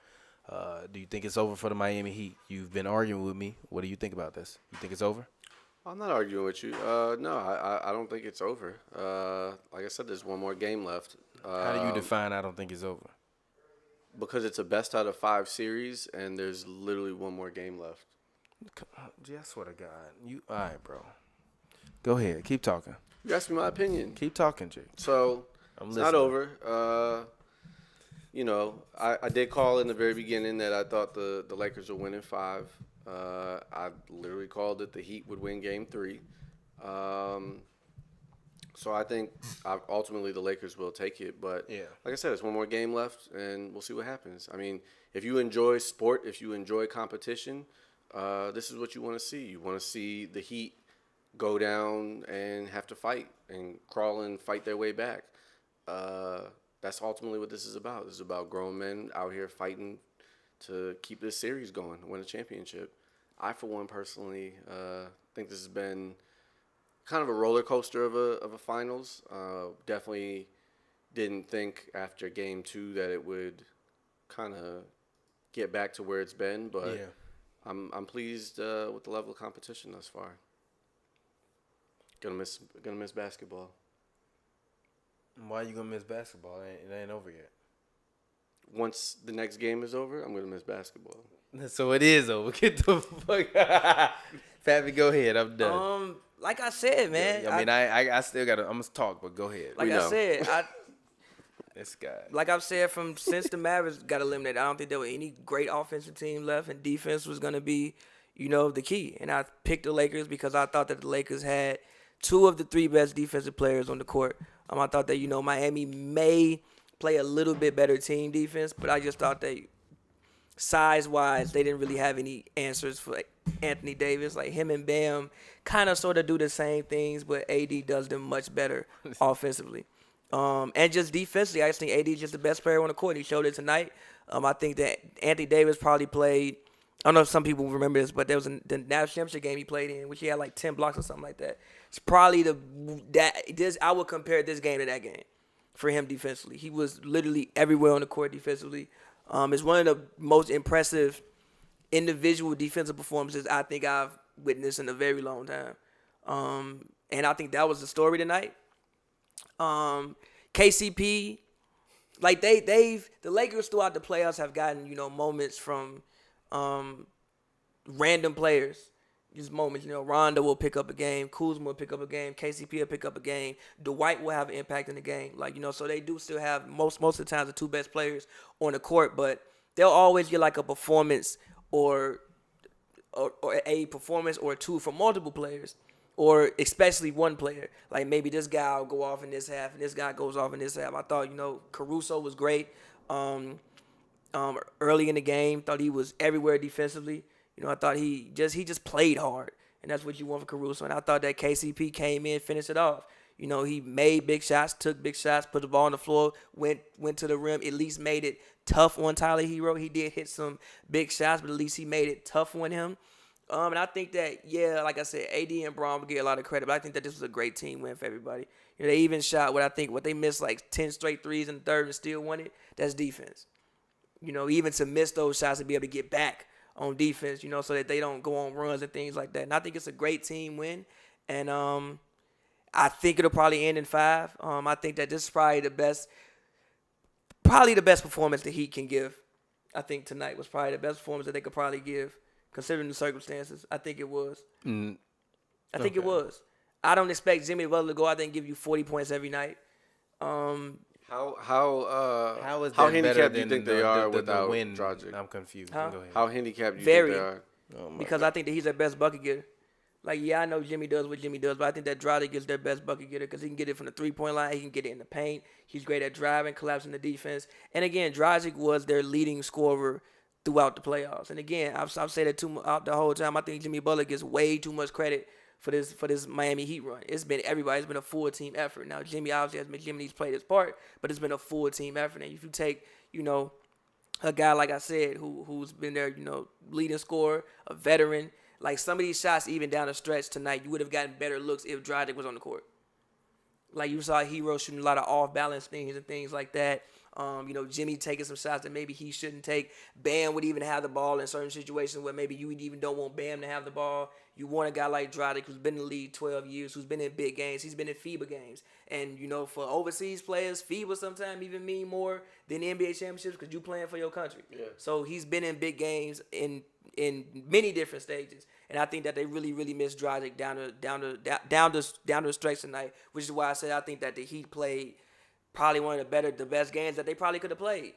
Do you think it's over for the Miami Heat? You've been arguing with me. What do you think about this? You think it's over? I'm not arguing with you. No, I don't think it's over. Like I said, there's one more game left. How do you define I don't think it's over? Because it's a best out of 5 series, and there's literally one more game left. Gee, I swear to God. All right, bro. Go ahead. Keep talking. You asked me my opinion. Keep talking, Jake. So I'm it's listening. not over. I did call in the very beginning that I thought the Lakers would win in 5. I literally called it the Heat would win Game 3. So I think ultimately the Lakers will take it. But Yeah. like I said, it's one more game left, and we'll see what happens. I mean, if you enjoy sport, if you enjoy competition, this is what you want to see. You want to see the Heat go down and have to fight and crawl and fight their way back. That's ultimately what this is about. This is about grown men out here fighting to keep this series going, win a championship. I, for one, personally think this has been kind of a roller coaster of a finals. Definitely didn't think after Game 2 that it would kind of get back to where it's been, but Yeah. I'm pleased with the level of competition thus far. Gonna miss basketball. Why are you gonna miss basketball? It ain't over yet. Once the next game is over, I'm gonna miss basketball. So it is over. Get the fuck. Fabby, go ahead. I'm done. Like I said, man. I mean, I still got. I'm gonna talk, but go ahead. like we I know. said, This guy. like I've said since the Mavericks got eliminated, I don't think there was any great offensive team left, and defense was gonna be, the key. And I picked the Lakers because I thought that the Lakers had 2 of the 3 best defensive players on the court. I thought that Miami may play a little bit better team defense, but I just thought that size-wise, they didn't really have any answers for like, Anthony Davis. Like him and Bam kind of sort of do the same things, but AD does them much better offensively. And just defensively, I just think AD is just the best player on the court. He showed it tonight. I think that Anthony Davis probably played. I don't know if some people remember this, but there was the national championship game he played in, which he had like 10 blocks or something like that. It's probably I would compare this game to that game for him defensively. He was literally everywhere on the court defensively. It's one of the most impressive individual defensive performances I think I've witnessed in a very long time. And I think that was the story tonight. KCP, like the Lakers throughout the playoffs have gotten, moments from random players. Just moments, Rondo will pick up a game, Kuzma will pick up a game, KCP will pick up a game, Dwight will have an impact in the game. So they do still have most of the times the two best players on the court, but they'll always get like a performance or a performance or two from multiple players, or especially one player. Like maybe this guy will go off in this half and this guy goes off in this half. I thought, Caruso was great early in the game. Thought he was everywhere defensively. I thought he just played hard, and that's what you want for Caruso. And I thought that KCP came in, finished it off. He made big shots, took big shots, put the ball on the floor, went to the rim, at least made it tough on Tyler Hero. He did hit some big shots, but at least he made it tough on him. And I think that, like I said, AD and Braun will get a lot of credit, but I think that this was a great team win for everybody. They even shot what they missed like 10 straight threes in the third and still won it. That's defense. Even to miss those shots and be able to get back on defense, so that they don't go on runs and things like that. And I think it's a great team win. And I think it'll probably end in 5. I think that this is probably the best performance the Heat can give. I think tonight was probably the best performance that they could probably give, considering the circumstances. I think it was. I think it was. I don't expect Jimmy Butler to go out there and give you 40 points every night. How is that handicapped better do you than think they are the without win? Dragic? I'm confused. Huh? Go ahead. How handicapped do you Very. think they are? Because I think that he's their best bucket getter. Like, I know Jimmy does what Jimmy does, but I think that Dragic is their best bucket getter because he can get it from the three-point line. He can get it in the paint. He's great at driving, collapsing the defense. And, again, Dragic was their leading scorer throughout the playoffs. And, again, I've said it out the whole time. I think Jimmy Butler gets way too much credit for this Miami Heat run. It's been everybody. It's been a full team effort. Now, Jimmy Jimmy's played his part, but it's been a full team effort. And if you take, a guy, like I said, who's been there, leading scorer, a veteran, like some of these shots, even down the stretch tonight, you would have gotten better looks if Dragic was on the court. Like you saw Hero shooting a lot of off-balance things and things like that. Jimmy taking some shots that maybe he shouldn't take. Bam would even have the ball in certain situations where maybe you even don't want Bam to have the ball. You want a guy like Dragic who's been in the league 12 years, who's been in big games. He's been in FIBA games. And, for overseas players, FIBA sometimes even mean more than NBA championships because you playing for your country. Yeah. So he's been in big games in many different stages. And I think that they really, really missed Dragic down the stretch tonight, which is why I said I think that the Heat played probably one of the best games that they probably could have played.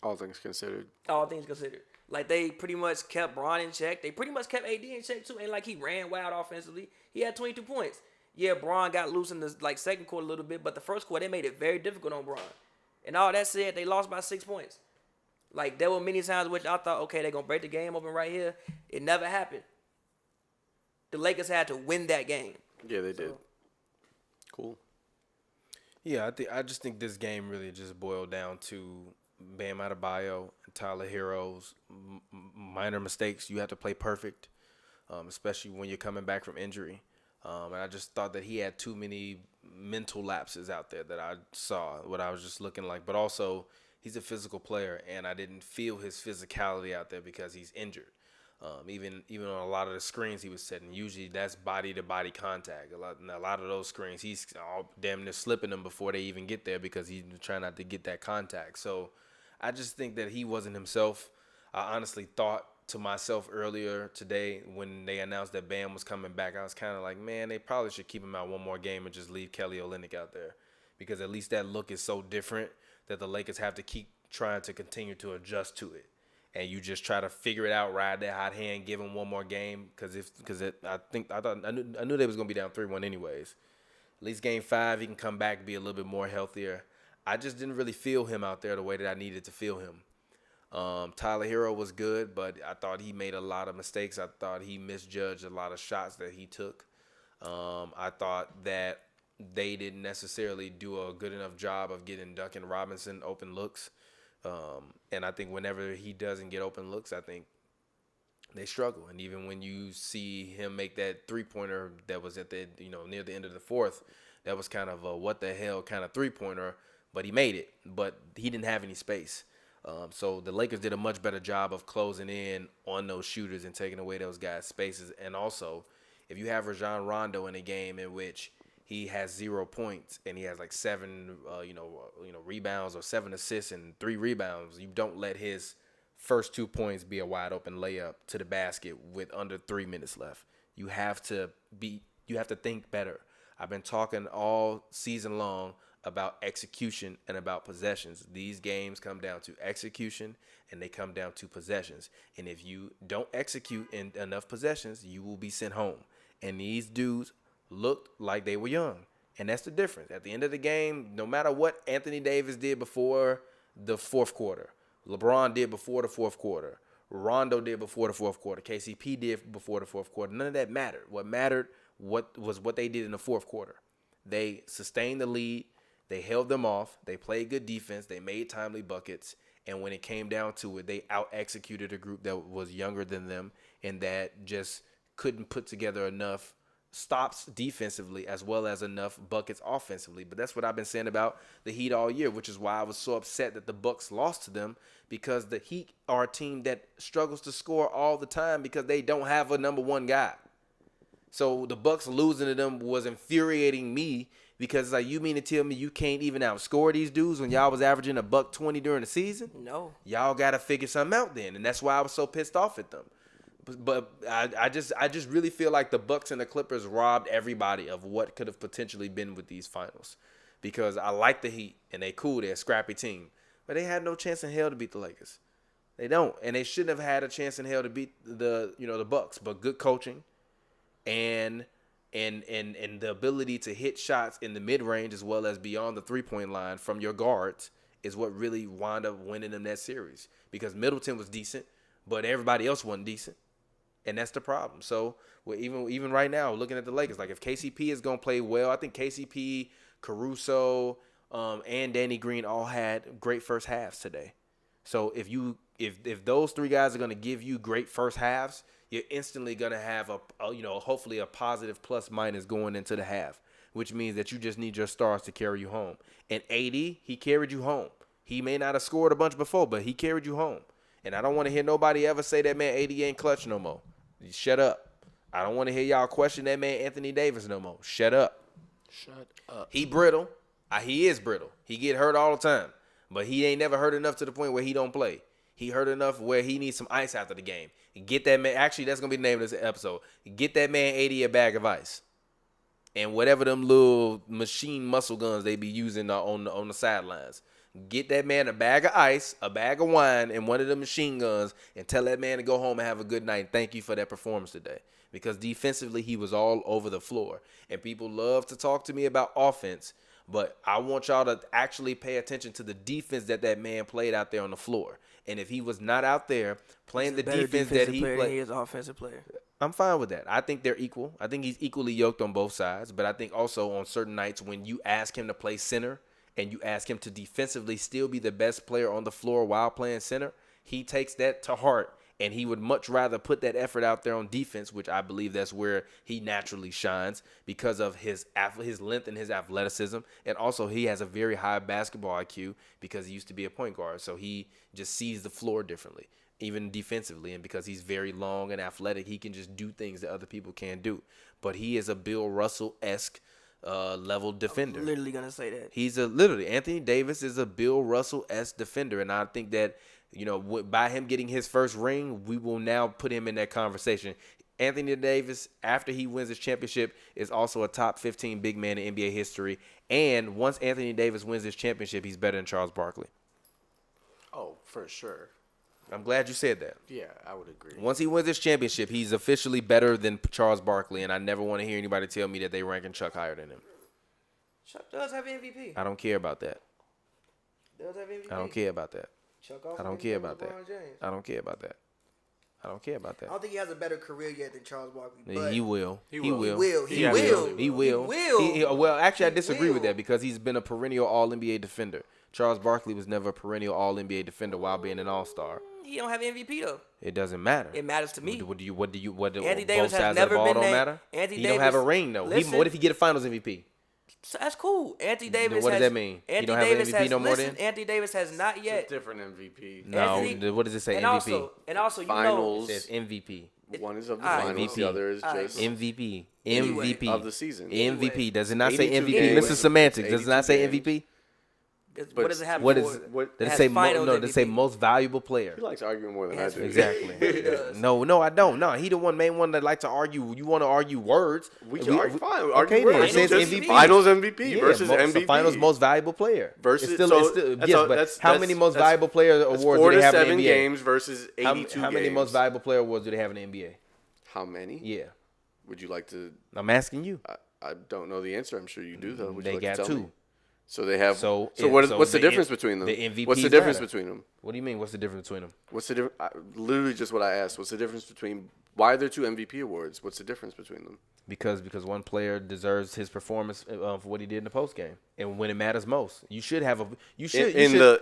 All things considered. All things considered. Like, they pretty much kept Braun in check. They pretty much kept AD in check, too. And, like, he ran wild offensively. He had 22 points. Yeah, Braun got loose in the, second quarter a little bit, but the first quarter, they made it very difficult on Braun. And all that said, they lost by 6 points. Like, there were many times which I thought, okay, they're going to break the game open right here. It never happened. The Lakers had to win that game. Yeah, they did. Cool. Yeah, I just think this game really just boiled down to Bam Adebayo and Tyler Hero's minor mistakes. You have to play perfect, especially when you're coming back from injury. And I just thought that he had too many mental lapses out there that I saw, what I was just looking like. But also, he's a physical player, and I didn't feel his physicality out there because he's injured. Even on a lot of the screens he was setting, usually that's body-to-body contact. A lot of those screens, he's all damn near slipping them before they even get there because he's trying not to get that contact. So I just think that he wasn't himself. I honestly thought to myself earlier today when they announced that Bam was coming back, I was kind of like, man, they probably should keep him out one more game and just leave Kelly Olynyk out there because at least that look is so different that the Lakers have to keep trying to continue to adjust to it. And you just try to figure it out, ride that hot hand, give him one more game. I knew they was gonna be down 3-1 anyways. At least game 5, he can come back, be a little bit more healthier. I just didn't really feel him out there the way that I needed to feel him. Tyler Hero was good, but I thought he made a lot of mistakes. I thought he misjudged a lot of shots that he took. I thought that they didn't necessarily do a good enough job of getting Duncan Robinson open looks. And I think whenever he doesn't get open looks, I think they struggle. And even when you see him make that three-pointer that was at the, near the end of the fourth, that was kind of a what the hell kind of three-pointer, but he made it. But he didn't have any space. So the Lakers did a much better job of closing in on those shooters and taking away those guys' spaces. And also, if you have Rajon Rondo in a game in which he has 0 points and he has like 7, rebounds or 7 assists and 3 rebounds, you don't let his first 2 points be a wide open layup to the basket with under 3 minutes left. You have to think better. I've been talking all season long about execution and about possessions. These games come down to execution and they come down to possessions. And if you don't execute in enough possessions, you will be sent home. And these dudes looked like they were young. And that's the difference. At the end of the game, no matter what Anthony Davis did before the fourth quarter, LeBron did before the fourth quarter, Rondo did before the fourth quarter, KCP did before the fourth quarter, none of that mattered. What mattered was what they did in the fourth quarter. They sustained the lead. They held them off. They played good defense. They made timely buckets. And when it came down to it, they out-executed a group that was younger than them and that just couldn't put together enough stops defensively as well as enough buckets offensively. But that's what I've been saying about the Heat all year, which is why I was so upset that the Bucks lost to them, because the Heat are a team that struggles to score all the time because they don't have a number one guy. So the Bucks losing to them was infuriating me, because like, you mean to tell me you can't even outscore these dudes when y'all was averaging $120 during the season? No. Y'all got to figure something out then, and that's why I was so pissed off at them. But I just really feel like the Bucks and the Clippers robbed everybody of what could have potentially been with these finals, because I like the Heat and they cool, they're a scrappy team, but they had no chance in hell to beat the Lakers. They don't, and they shouldn't have had a chance in hell to beat the Bucks. But good coaching and the ability to hit shots in the mid-range as well as beyond the three-point line from your guards is what really wound up winning them that series, because Middleton was decent, but everybody else wasn't decent. And that's the problem. So even right now, looking at the Lakers, like if KCP is going to play well, I think KCP, Caruso, and Danny Green all had great first halves today. So if those three guys are going to give you great first halves, you're instantly going to have hopefully a positive plus minus going into the half, which means that you just need your stars to carry you home. And AD, he carried you home. He may not have scored a bunch before, but he carried you home. And I don't want to hear nobody ever say that man AD ain't clutch no more. Shut up. I don't want to hear y'all question that man Anthony Davis no more. Shut up. Shut up. He brittle. He is brittle. He get hurt all the time. But he ain't never hurt enough to the point where he don't play. He hurt enough where he needs some ice after the game. Get that man. Actually, that's going to be the name of this episode. Get that man AD a bag of ice. And whatever them little machine muscle guns they be using on the sidelines. Get that man a bag of ice, a bag of wine, and one of the machine guns, and tell that man to go home and have a good night. Thank you for that performance today. Because defensively, he was all over the floor. And people love to talk to me about offense, but I want y'all to actually pay attention to the defense that man played out there on the floor. And if he was not out there playing the defense that he played, he is an offensive player. I'm fine with that. I think they're equal. I think he's equally yoked on both sides. But I think also on certain nights when you ask him to play center and you ask him to defensively still be the best player on the floor while playing center, he takes that to heart, and he would much rather put that effort out there on defense, which I believe that's where he naturally shines because of his length and his athleticism. And also he has a very high basketball IQ because he used to be a point guard. So he just sees the floor differently, even defensively. And because he's very long and athletic, he can just do things that other people can't do. But he is a Bill Russell-esque level defender. I'm literally gonna say that. He's Anthony Davis is a Bill Russell-esque defender, and I think that by him getting his first ring, we will now put him in that conversation. Anthony Davis, after he wins his championship, is also a top 15 big man in NBA history. And once Anthony Davis wins his championship, he's better than Charles Barkley. Oh, for sure. I'm glad you said that. Yeah, I would agree. Once he wins his championship, he's officially better than Charles Barkley, and I never want to hear anybody tell me that they ranking Chuck higher than him. Chuck does have MVP. I don't care about that. Does have MVP. I don't care about that. Chuck off I don't and care give about that. LeBron James. I don't care about that. I don't care about I that. don't think he has a better career yet than Charles Barkley. But He will. He He will. will. He will. He will. Well, actually, I disagree with that because he's been a perennial All-NBA defender. Charles Barkley was never a perennial All-NBA defender while being an All-Star. He don't have MVP though. It doesn't matter. It matters to me. What do Anthony both Davis has sides of the never ball been don't named- matter? Anthony He don't have a Davis- ring though. listen. What if he get a Finals MVP? So that's cool. Anthony Davis. what does has, that mean? He Anthony don't have an Davis MVP has, no more listen, then? Anthony Davis has not It's a yet. different MVP. No. Anthony- What does it say? And MVP. also, you know, Finals. It says MVP. One is of the Alright, finals, MVP. the other is Alright, just MVP. Anyway. MVP of the season. MVP. Does it not say 82 MVP? games. Mr. Semantics. Does it not say 82 MVP? what does it have? What before is? it? What- Does it has say finals no? Does it say MVP. most valuable player? He likes arguing more than I Yes, do. Exactly. He does. No, I don't. No, he the main one that like to argue. You want to argue words? We can argue fine. Argue Okay, then words. it says Finals MVP. Finals MVP Yeah, versus so MVP. finals most valuable player Versus- It's still, so it's still, that's yes, a- but that's- how that's- many most that's- valuable player That's awards 4 do to they have in 7 the NBA? games versus 82 How many games. most valuable player awards do they have in the NBA? How many? Yeah, Would you like to? I'm asking you. I don't know the answer. I'm sure you do though. Would you They like to got tell two. me? So they have. So- So yeah, what? so What's the the difference M- between them? the MVPs What's the difference matter. between them? What do you mean? What's the difference between them? What's the difference? Literally just what I asked. What's the difference between why are there 2 MVP awards? What's the difference between them? Because one player deserves his performance for what he did in the post game, and when it matters most, you should have a you should In the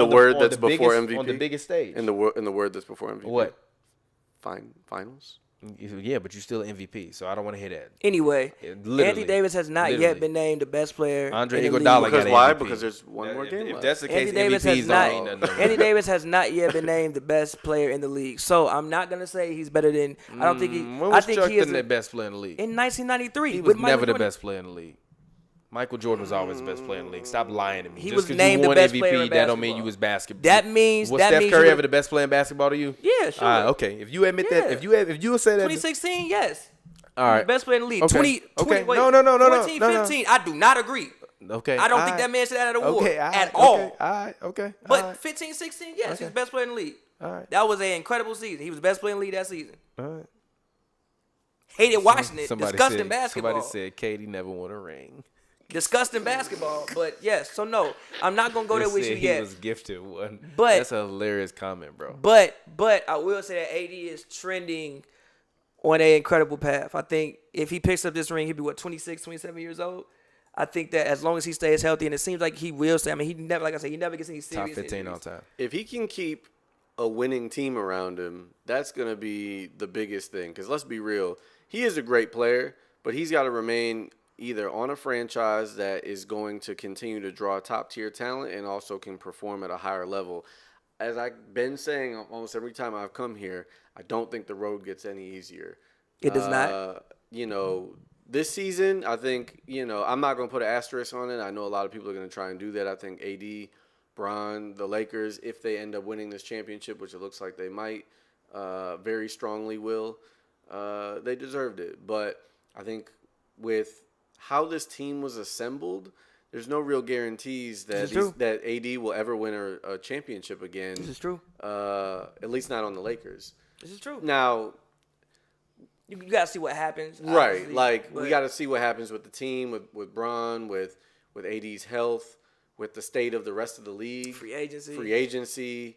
word that's before MVP? on the biggest stage. In the word that's before MVP. What? Finals. Yeah, but you're still an MVP, so I don't want to hear that. Anyway, Literally. Anthony Davis has not Literally. yet been named the best player. Andre in the Iguodala league. got Because an why? MVP. Because there's one more game If left. that's the case, Anthony Davis MVPs has don't not. mean nothing. Anthony Davis has not yet been named the best player in the league. So I'm not gonna say he's better than. I don't think he. When I was think Chuck he is the best player in the league? in 1993. He with was Michael never the Jordan. best player in the league. Michael Jordan was always the best player in the league. Stop lying to me. He Just was 'cause named you the won best MVP, player in that don't mean basketball. you was basketball. That means- was that Steph means Curry you- ever the best player in basketball to you? Yeah, sure. Okay. If you admit that, Yeah. if you say that, 2016, yes. all right. The best player in the league. Okay. 20, Okay. wait, No. 14, 15. I do not agree. Okay. I don't think that man should have an award Okay. at all. Okay. All right. Okay. But all right. 15, 16, yes, Okay. he's the best player in the league. All right. That was an incredible season. He was the best player in the league that season. All right. Hated watching it. Somebody Disgusting said, basketball. Somebody said Katie never won a ring. Disgusting basketball. But yes, so no, I'm not gonna go there They with said you he yet. was gifted one. But- that's a hilarious comment, bro. But I will say that AD is trending on an incredible path. I think if he picks up this ring, he'll be 26, 27 years old. I think that as long as he stays healthy, and it seems like he will stay. I mean, he never, like I said, he never gets any Top serious 15 injuries. all time. If he can keep a winning team around him, that's going to be the biggest thing. Because let's be real, he is a great player, but he's got to remain either on a franchise that is going to continue to draw top-tier talent and also can perform at a higher level. As I've been saying almost every time I've come here, I don't think the road gets any easier. It does not. You know, this season, I think, you know, I'm not going to put an asterisk on it. I know a lot of people are going to try and do that. I think AD, Bron, the Lakers, if they end up winning this championship, which it looks like they might, very strongly will, they deserved it. But I think with how this team was assembled, there's no real guarantees that that AD will ever win a championship again. This is true. At least not on the Lakers. This is true. Now, You got to see what happens. right, obviously, like we but got to see what happens with the team, with Bron, with AD's health, with the state of the rest of the league, free agency.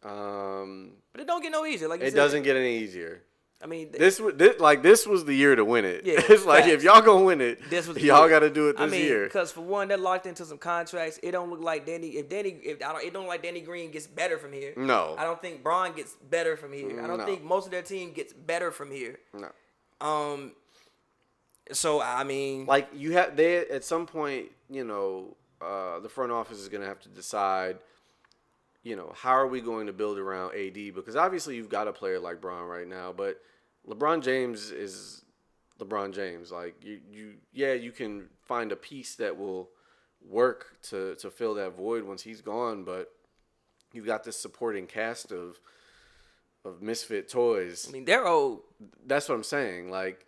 But it don't get no easier. Like you it said. doesn't get any easier. I mean, This was the year to win it. Yeah, It's like facts. if y'all gonna win it, This was the y'all year. got to do it this I mean, year. because for one, they're locked into some contracts. It don't look like it don't look like Danny Green gets better from here. No. I don't think Bron gets better from here. I don't No. think most of their team gets better from here. No. So I mean, Like they at some point, you know, the front office is gonna have to decide, you know, how are we going to build around AD? Because obviously you've got a player like Bron right now, but LeBron James is LeBron James. Like you can find a piece that will work to fill that void once he's gone, but you've got this supporting cast of misfit toys. I mean, they're old. That's what I'm saying. Like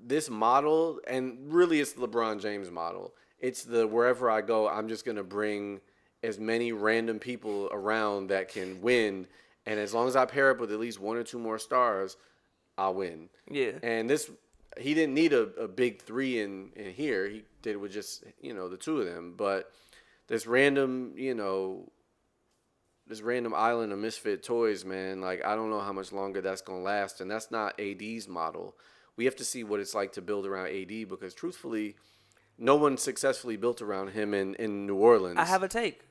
this model, and really it's the LeBron James model. It's the wherever I go, I'm just gonna bring as many random people around that can win, and as long as I pair up with at least one or two more stars, I'll win. Yeah. And he didn't need a big three in here. He did it with just, you know, the two of them. But this random, this random island of misfit toys, man. Like, I don't know how much longer that's gonna last, and that's not AD's model. We have to see what it's like to build around AD because, truthfully, no one successfully built around him in New Orleans. I have a take.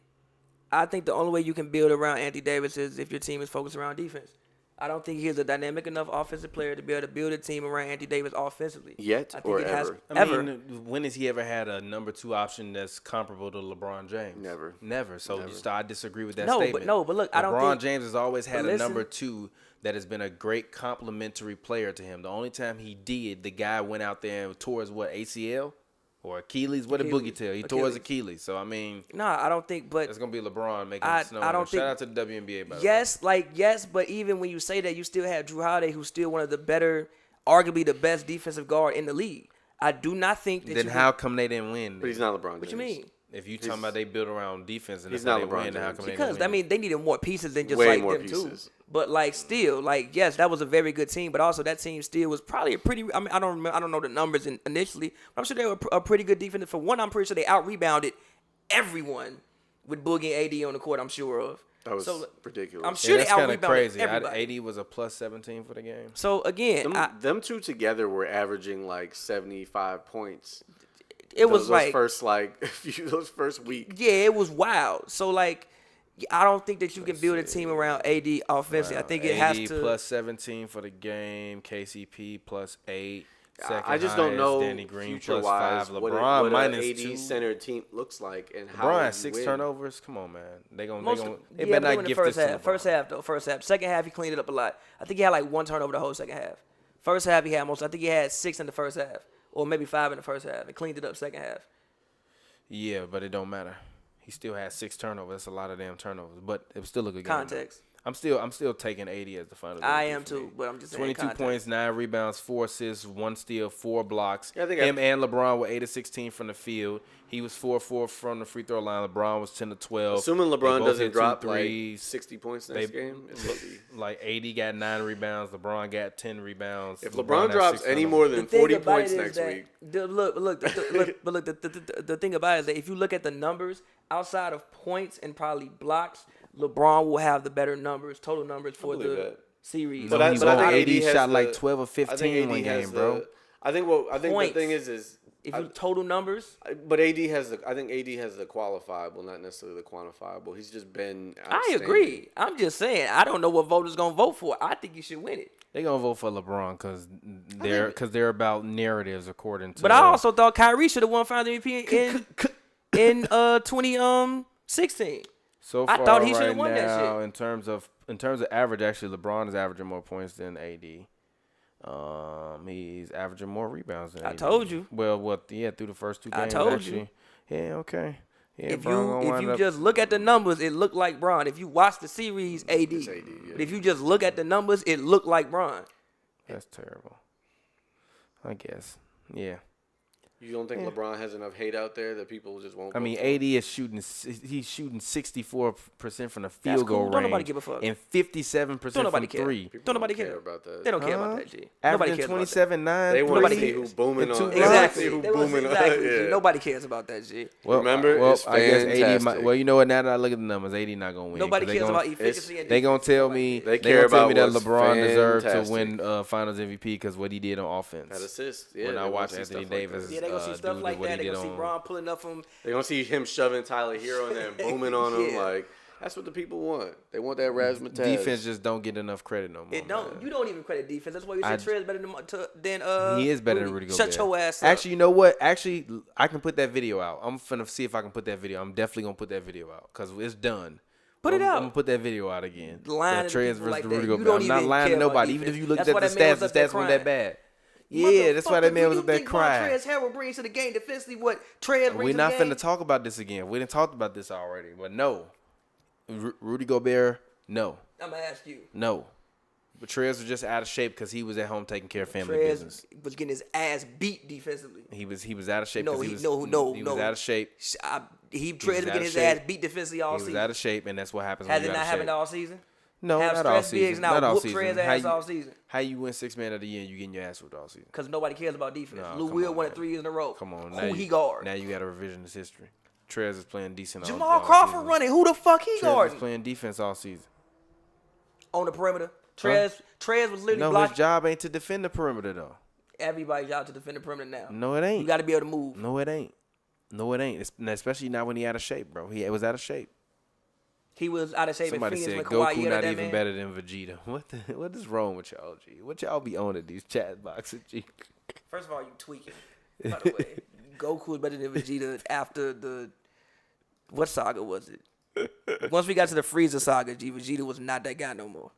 I think the only way you can build around Anthony Davis is if your team is focused around defense. I don't think he's a dynamic enough offensive player to be able to build a team around Anthony Davis offensively. Yet I think or it has ever? I mean, when has he ever had a number 2 option that's comparable to LeBron James? Never. So I disagree with that statement. But look, I don't think LeBron James has always had a number 2 that has been a great complementary player to him. The only time he did, the guy went out there and tore his ACL or Achilles? What did Boogie tell? He tore his Achilles. So I mean, I don't think. But it's gonna be LeBron making it snow. I don't think. Shout out to the WNBA. By Yes, but even when you say that, you still have Drew Holiday, who's still one of the better, arguably the best defensive guard in the league. I do not think that. Then how come they didn't win? But he's not LeBron James. What you mean? If you talking about they build around defense and he's that's how not they LeBron win, then how James. come they Because didn't win? they needed more pieces than just Way like more them pieces. too. But like still, like yes, that was a very good team. But also that team still was probably a pretty. I mean, I don't know the numbers initially, but I'm sure they were a pretty good defense. For one, I'm pretty sure they out rebounded everyone with Boogie and AD on the court. I'm sure of. That was ridiculous. I'm sure that's they out kind of rebounded crazy. everybody. AD was a plus 17 for the game. So again, them two together were averaging like 75 points. it was those those first week. Yeah, it was wild. So like, I don't think that you can build a team around AD offensively. I think it has AD to plus 17 for the game. KCP plus 8. I just don't know Danny Green future plus wise 5. what LeBron an minus AD 2. center team looks like and how LeBron you has 6 win. turnovers. Come on, man. They better but not in the gift first this to half. LeBron. First half though. First half. Second half he cleaned it up a lot. I think he had like 1 turnover the whole second half. First half he had most. I think he had 6 in the first half, or maybe 5 in the first half, and cleaned it up second half. Yeah, but it don't matter. He still had 6 turnovers. That's a lot of damn turnovers. But it was still a good game. Context. I'm still taking 80 as the final. I am too, but I'm just saying 22 context. points, 9 rebounds, 4 assists, 1 steal, 4 blocks. Yeah, I think Him and LeBron were 8 of 16 from the field. He was 4-4 from the free throw line. LeBron was 10 of 12. Assuming They LeBron both doesn't hit 2 drop threes. like 60 points next game, it's gonna be. Like 80 got 9 rebounds. LeBron got 10 rebounds. If LeBron had drops 6 any turnovers. more The than thing 40 about points it is next that- week, the thing about it is that if you look at the numbers outside of points and probably blocks, LeBron will have the better numbers, total numbers for believe the that. series. But I think AD has shot the- like 12 or 15 I think one AD has game, bro. I think the Points. thing is If you total numbers, but AD has the. I think AD has the qualifiable, not necessarily the quantifiable. He's just been. I agree. I'm just saying, I don't know what voters gonna vote for. I think you should win it. They gonna vote for LeBron because they're about narratives according to. But I also thought Kyrie should have won Finals MVP in 2016. so I far thought he right should've won that now, shit. in terms of average, actually LeBron is averaging more points than AD. He's averaging more rebounds than I AD. told you. Well, through the first 2 games. I told actually. you. Yeah, okay. Yeah, If Bron gonna you wind up- just look at the numbers, it looked like Bron. If you watch the series, AD. It's AD, yeah. But if you just look at the numbers, it looked like Bron. That's terrible. I guess. Yeah. You don't think LeBron has enough hate out there that people just won't? I mean, vote for him? AD is he's shooting 64% from the That's field goal cool. range. Don't nobody give a fuck. And 57% Don't nobody from care. 3. People Don't nobody care about that. They don't care about that, G. Nobody Averaging cares about that. 27-9. They want to Nobody see cares. who booming And 2 on. blocks. Exactly. They want to see They who want- booming on. exactly, G. Yeah. Nobody cares about that, G. Remember, it's I guess 80 fantastic. well, you know what? Now that I look at the numbers, 80 not gonna win. Nobody 'cause cares they about gonna, efficiency. and They gonna defense. tell Nobody me cares. They care gonna tell me that about what's LeBron deserved to fantastic. win Finals MVP because what he did on offense. That assist. Yeah, When I they watch wanna see Anthony stuff like Davis, that. Yeah, they gonna see stuff do like what that. he They gonna did see on- Bron pulling up from. They gonna see him shoving Tyler Hero in there and booming on him. Yeah. Like that's what the people want. They want that razzmatazz. Defense just don't get enough credit no more. It don't. man. You don't even credit defense. That's why you I- said Trey's better than He is better than Rudy Gobert. Shut your ass up. Actually, you know what? Actually, I can put that video out. I'm finna see if I can put that video. I'm definitely gonna put that video out because it's done. Put it out. I'm gonna put that video out again. Lying The to Trez people versus like the that. Rudy You Gobert. don't I'm not even lying to care about nobody. Even defense. if you looked That's at why the that man stats, was the up there stats weren't that crying. bad. Yeah, that's why that man was up there You think crying. Montrezl Harrell brings to the game defensively what Trez brings We're to the not game? finna talk about this again. We didn't talk about this already. But no, Rudy Gobert, no, I'm gonna ask you. no. But Trez was just out of shape because he was at home taking care of family Trez business. was getting his ass beat defensively. He was out of shape. No, 'cause he was, no. He was out of shape. Trez was was out getting of his shape. ass beat defensively all He was season. out of shape, and that's what happens Has when it you're not out of shape. happened all season? No, Have not all stress bigs season. now Not all whoop season. Trez ass all season. How you win 6 man of the year and you getting your ass whooped all season? Because nobody cares about defense. No, Lou come Will on, won man. it 3 years in a row. Come on. Who he guard? Now you got a revisionist history. Trez is playing decent. Jamal all Crawford season. running. Who the fuck he Trez is guarding? playing defense all season. On the perimeter. Trez was literally No, blocking. his job ain't to defend the perimeter though. Everybody's out to defend the perimeter now. No, it ain't. You got to be able to move. No, it ain't. No, it ain't. Especially not when he out of shape, bro. He was out of shape. He was out of shape. Somebody in Phoenix said when Kawhi Goku yelled at not that even man. better than Vegeta. What is wrong with y'all, G? What y'all be on at these chat boxes, G? First of all, you tweaking. By the way, Goku was better than Vegeta after the what saga was it? Once we got to the Frieza saga, Vegeta was not that guy no more.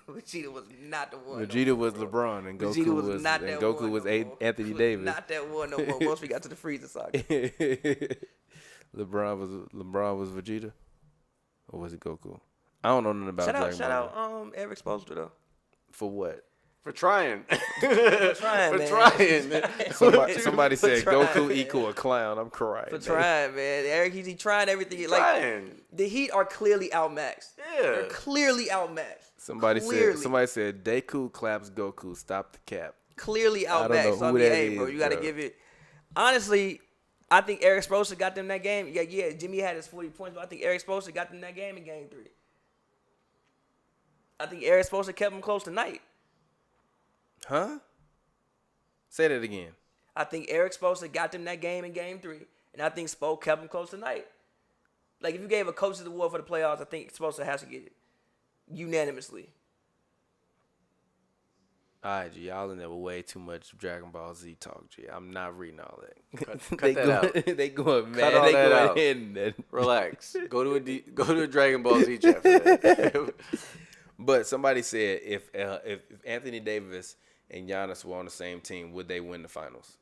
Vegeta was not the one. Vegeta was LeBron and Vegeta Goku was not that Goku one was no more. Anthony Davis. Not that one no more. Once we got to the Frieza saga. LeBron was Vegeta, or was it Goku? I don't know nothing about Dragon Shout Ball. out Eric Spoelstra though. For what? For trying. For trying, For man. trying. Somebody said trying, Goku man. equal a clown. I'm crying. For man. trying, man. Eric, he trying everything. Like Trying. the Heat are clearly outmatched. Yeah. They're clearly outmatched. Somebody Clearly. said Deku claps Goku. Stop the cap. Clearly I don't outmatched. know So I who mean, that hey, bro, is, you got to bro. give it. Honestly, I think Eric Spoelstra got them that game. Yeah. Jimmy had his 40 points, but I think Eric Spoelstra got them that game in Game 3. I think Eric Spoelstra kept them close tonight. Huh? Say that again. I think Eric Spoelstra got them that game in Game 3, and I think Spo kept them close tonight. Like if you gave a coach's award for the playoffs, I think Spoelstra has to get it unanimously. All right, G. Y'all in there with way too much Dragon Ball Z talk, G. I'm not reading all that. Cut they that going, out. They going mad. Cut all They that going out. in there. Relax. Go to a Dragon Ball Z chat for that. But somebody said if Anthony Davis and Giannis were on the same team, would they win the finals?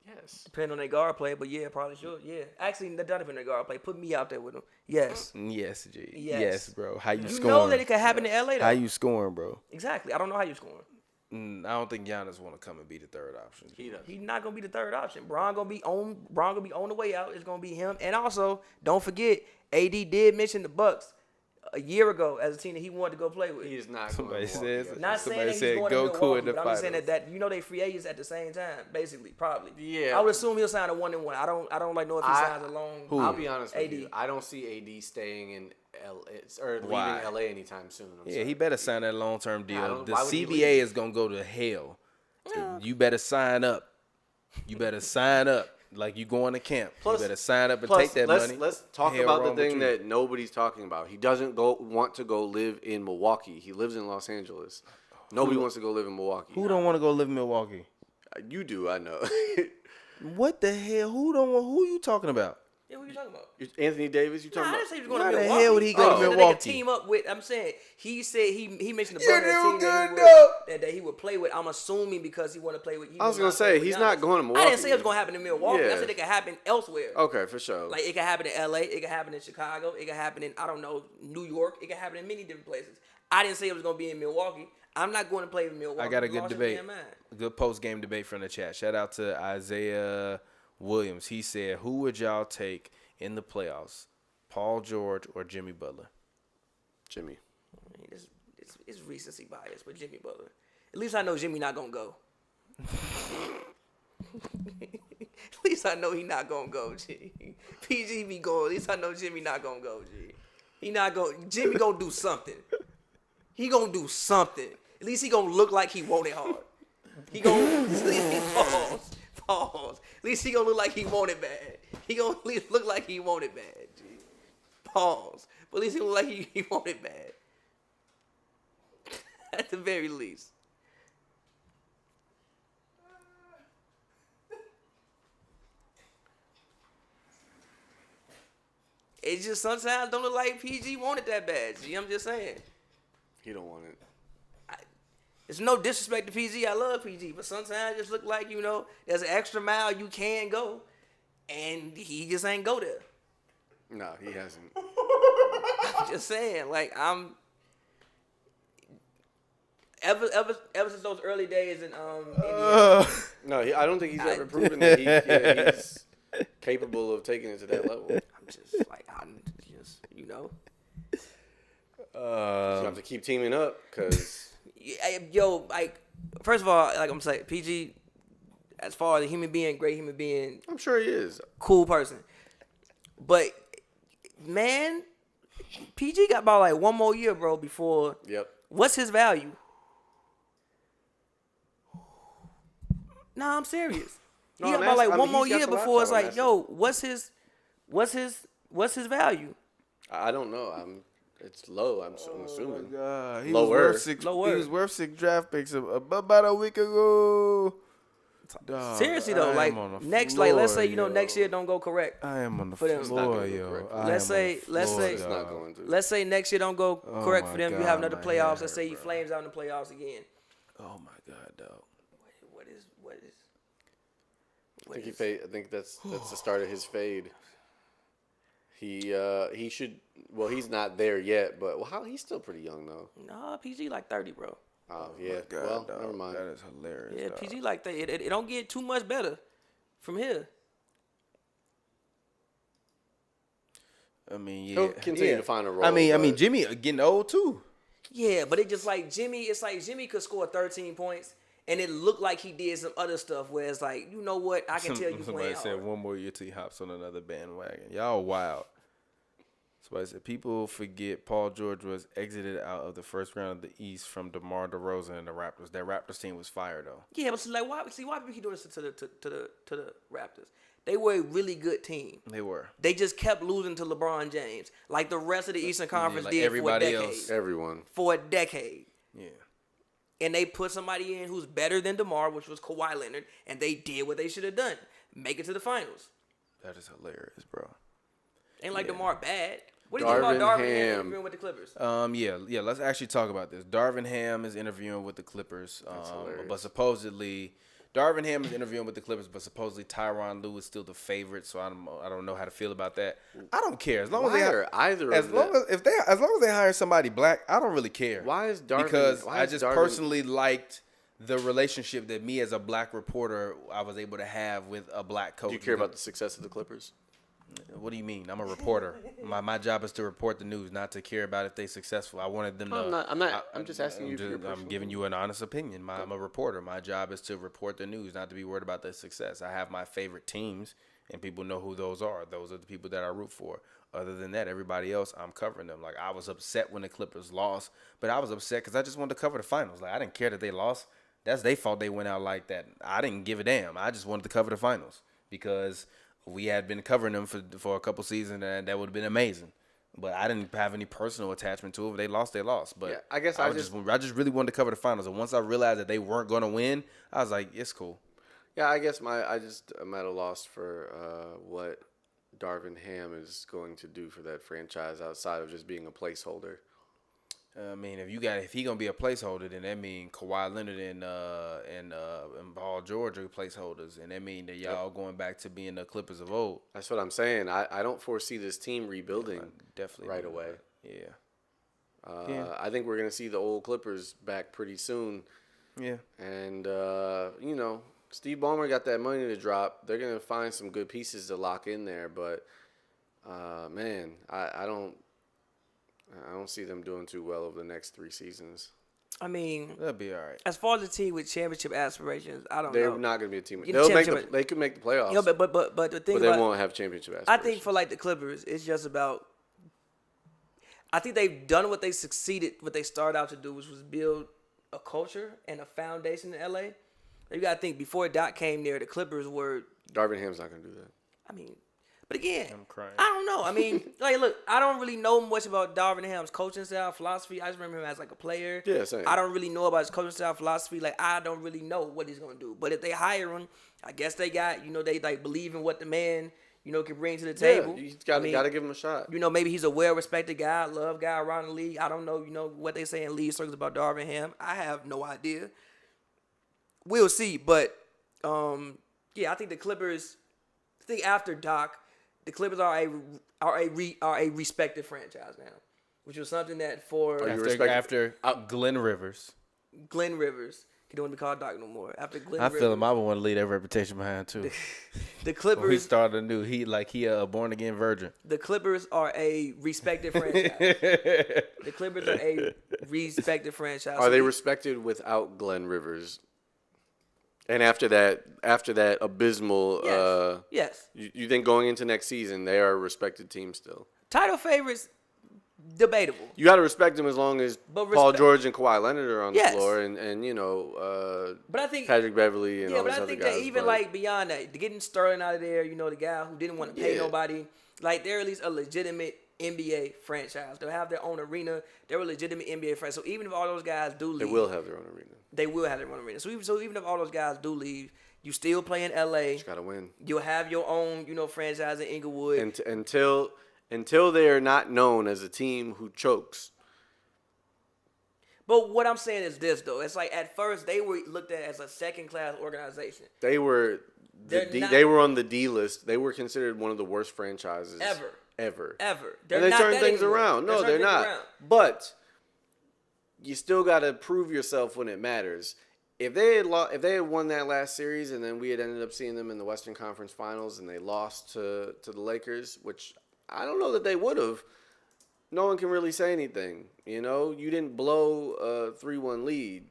Yes. Depending on their guard play, but yeah, probably should. Yeah. Actually, that doesn't depend on their guard play. Put me out there with them. Yes. Yes, G. Yes. Yes, bro. How you You scoring? know that it could happen in LA, though. How you scoring, bro? Exactly. I don't know how you scoring. I don't think Giannis want to come and be the third option. He does. He's not gonna be the third option. Bron gonna be on the way out. It's gonna be him. And also, don't forget, AD did mention the Bucks a year ago as a team that he wanted to go play with. He is not Somebody going to Milwaukee. says- Not saying Somebody that he's said going to Goku Milwaukee, in the but I'm just saying finals. that they free agents at the same time, basically, probably. Yeah. I would assume he'll sign a 1-1. I don't like know if he signs a long. I'll be honest with AD. you. I don't see AD staying in LA or leaving Why? LA anytime soon. I'm Yeah, sorry. he better sign that long-term deal. don't- The why would he CBA leave? is gonna go to hell. You better sign up. You better sign up. Like you going to camp. Plus- you better sign up and Plus, take that let's, money. Let's talk Hell about the wrong with thing you. that nobody's talking about. He doesn't want to go live in Milwaukee. He lives in Los Angeles. Nobody wants to go live in Milwaukee. Who don't want to go live in Milwaukee? You do, I know. What the hell? Who don't want? Who you talking about? Yeah, what are you talking about? Anthony Davis, you Nah, talking I about? didn't say he was going Why to the Milwaukee. hell would he go I to said they could Milwaukee? team up with. I'm saying he said he mentioned the You Bucks as a do team good, though. that he would play with. I'm assuming because he want to play with. I was gonna say he's not going to I Milwaukee. didn't say it was going to happen in Milwaukee. I Yeah. said it could happen elsewhere. Okay, for sure. Like it could happen in LA, it could happen in Chicago, it could happen in I don't know New York, it could happen in many different places. I didn't say it was gonna be in Milwaukee. I'm not going to play in Milwaukee. I got a You good lost your debate. damn mind. Good post-game debate from the chat. Shout out to Isaiah Williams. He said, "Who would y'all take in the playoffs, Paul George or Jimmy Butler?" Jimmy. I mean, it's recency bias with Jimmy Butler. At least I know Jimmy not gonna go. At least I know he not gonna go. G. PG be going. At least I know Jimmy not gonna go. G. He not going. Jimmy gonna do something. He gonna do something. At least he gonna look like he want it hard. He gonna pause. At least he gonna look like he want it bad. He gonna at least look like he want it bad. G. Pause. But at least he look like he want it bad. At the very least. It just sometimes don't look like PG wanted that bad. G. I'm just saying. He don't want it. It's no disrespect to PG. I love PG, but sometimes it just look like, there's an extra mile you can go, and he just ain't go there. No, he hasn't. I'm just saying, like ever since those early days in Indiana, No, I don't think he's ever proven that he's capable of taking it to that level. I'm just like You have to keep teaming up because yo, like first of all, like I'm saying, PG, as far as a human being, great human being, I'm sure he is. cool person. But man, PG got about like one more year, bro. Before Yep. what's his value? Nah, I'm serious. No, He got I'm about like asking- I one mean, more he's got year some before it's laptop, I'm like, asking. yo, what's his value? I don't know. It's low. I'm assuming. He Lower. was worth Lower. He was worth 6 draft picks about a week ago. Dog, Seriously though, I like am on the next, like let's floor, say yo. next year don't go correct. I am on the for them. It's not floor, gonna go yo. correct. I Let's am on say- the let's floor, say- It's dog. not going to. Let's say next year don't go correct for my them. You God, have another my playoffs. head Let's say hurt, you bro. Flames out in the playoffs again. Oh my God, dog. What is? I think that's the start of his fade. He should. Well, he's not there yet, but he's still pretty young though. Nah, PG like 30, bro. Oh yeah. God, Well, dog, never mind. That is hilarious. Yeah, dog. PG like 30. It don't get too much better from here. I mean, yeah. He'll continue to find a role, I mean, but- Jimmy getting old too. Yeah, but it just like Jimmy. It's like Jimmy could score 13 points, and it looked like he did some other stuff. Where it's like, you know what? I can tell you Somebody playing said hard. one more year till he hops on another bandwagon. Y'all wild. Somebody said people forget Paul George was exited out of the first round of the East from DeMar DeRozan and the Raptors. That Raptors team was fire though. Yeah, but see, like, why people keep doing this to the Raptors? They were a really good team. They were. They just kept losing to LeBron James, like the rest of the Eastern Conference like did everybody for a decade. else. Everyone. For a decade. Yeah. And they put somebody in who's better than DeMar, which was Kawhi Leonard, and they did what they should have done. Make it to the finals. That is hilarious, bro. Ain't like Yeah. DeMar bad. What do you think about Darvin Darvin Ham Ham. interviewing with the Clippers? Yeah. Let's actually talk about this. Darvin Ham is interviewing with the Clippers. hilarious. But supposedly, Darvin Ham is interviewing with the Clippers, but supposedly Tyronn Lue is still the favorite. So I don't know how to feel about that. I don't care as long as Why they are either as of long them? as long as they hire somebody black, I don't really care. Why is Darvin? Because why I is just Darvin- personally liked the relationship that me as a black reporter I was able to have with a black coach. Do you care about the success of the Clippers? What do you mean? I'm a reporter. My job is to report the news, not to care about if they're successful. I wanted them to. I'm just asking you. For your I'm personal giving you an honest opinion. I'm a reporter. My job is to report the news, not to be worried about their success. I have my favorite teams, and people know who those are. Those are the people that I root for. Other than that, everybody else, I'm covering them. Like, I was upset when the Clippers lost, but I was upset because I just wanted to cover the finals. Like, I didn't care that they lost. That's their fault they went out like that. I didn't give a damn. I just wanted to cover the finals because we had been covering them for a couple seasons, and that would have been amazing. But I didn't have any personal attachment to it. If they lost, they lost. But Yeah, I guess I I just really wanted to cover the finals. And once I realized that they weren't going to win, I was like, it's cool. Yeah, I guess I'm at a loss for what Darvin Ham is going to do for that franchise outside of just being a placeholder. I mean, if he gonna be a placeholder, then that mean Kawhi Leonard and Paul George are placeholders, and that mean that y'all going back to being the Clippers of old. That's what I'm saying. I don't foresee this team rebuilding Definitely right not. away. Yeah. I think we're going to see the old Clippers back pretty soon. Yeah. And, Steve Ballmer got that money to drop. They're going to find some good pieces to lock in there. But, man, I don't see them doing too well over the next 3 seasons. I mean, That'll be all right. as far as the team with championship aspirations, I don't They're know. not going to be a team. You They'll make championship- they could make the playoffs. You know, but the thing but they about won't have championship I aspirations. think for like the Clippers, it's just about. I think they've done what they started out to do, which was build a culture and a foundation in LA. You gotta think before Doc came there, the Clippers were. Darvin Ham's not going to do that. I mean, but again, I'm crying. I don't know. I mean, like, look, I don't really know much about Darvin Ham's coaching style, philosophy. I just remember him as like a player. Yeah, same. I don't really know about his coaching style, philosophy. Like, I don't really know what he's gonna do. But if they hire him, I guess they got, they like believe in what the man, can bring to the table. Yeah, you got I mean, to give him a shot. maybe he's a well-respected guy, love guy around the league. I don't know, what they say in league circles about Darvin Ham. I have no idea. We'll see, but yeah, I think the Clippers. I think after Doc, the Clippers are a respected franchise now, which was something that for Are you respect- After Glenn Rivers. Glenn Rivers, he don't want to be called Doc no more. After Glenn I Rivers, feel him. I would want to leave that reputation behind too. the When he Clippers, started anew, he a born again virgin. the Clippers are a respected franchise. The Clippers are a respected franchise. Are they respected without Glenn Rivers And after that abysmal, Yes. you think going into next season they are a respected team still? Title favorites, debatable. You got to respect them as long as But Paul respect- George and Kawhi Leonard are on the Yes. floor, and you know, But I think Patrick Beverly and all but those I other think guys. that even but- like beyond that, getting Sterling out of there, you know, the guy who didn't want to pay Yeah. nobody, like they're at least a legitimate NBA franchise. They'll have their own arena. They're a legitimate NBA franchise. So even if all those guys do leave, they will have their own arena. They will have their own arena. So even if all those guys do leave, you still play in LA. You got to win. You'll have your own, you know, franchise in Inglewood. And until they are not known as a team who chokes. But what I'm saying is this, though. It's like at first they were looked at as a second-class organization. They were they were on the D list. They were considered one of the worst franchises Ever. Ever. They're And they not turned that things anymore. around. No, they're turning things not. around. But you still got to prove yourself when it matters. If they had won that last series and then we had ended up seeing them in the Western Conference Finals and they lost to the Lakers, which I don't know that they would have. No one can really say anything. You know, you didn't blow a 3-1 lead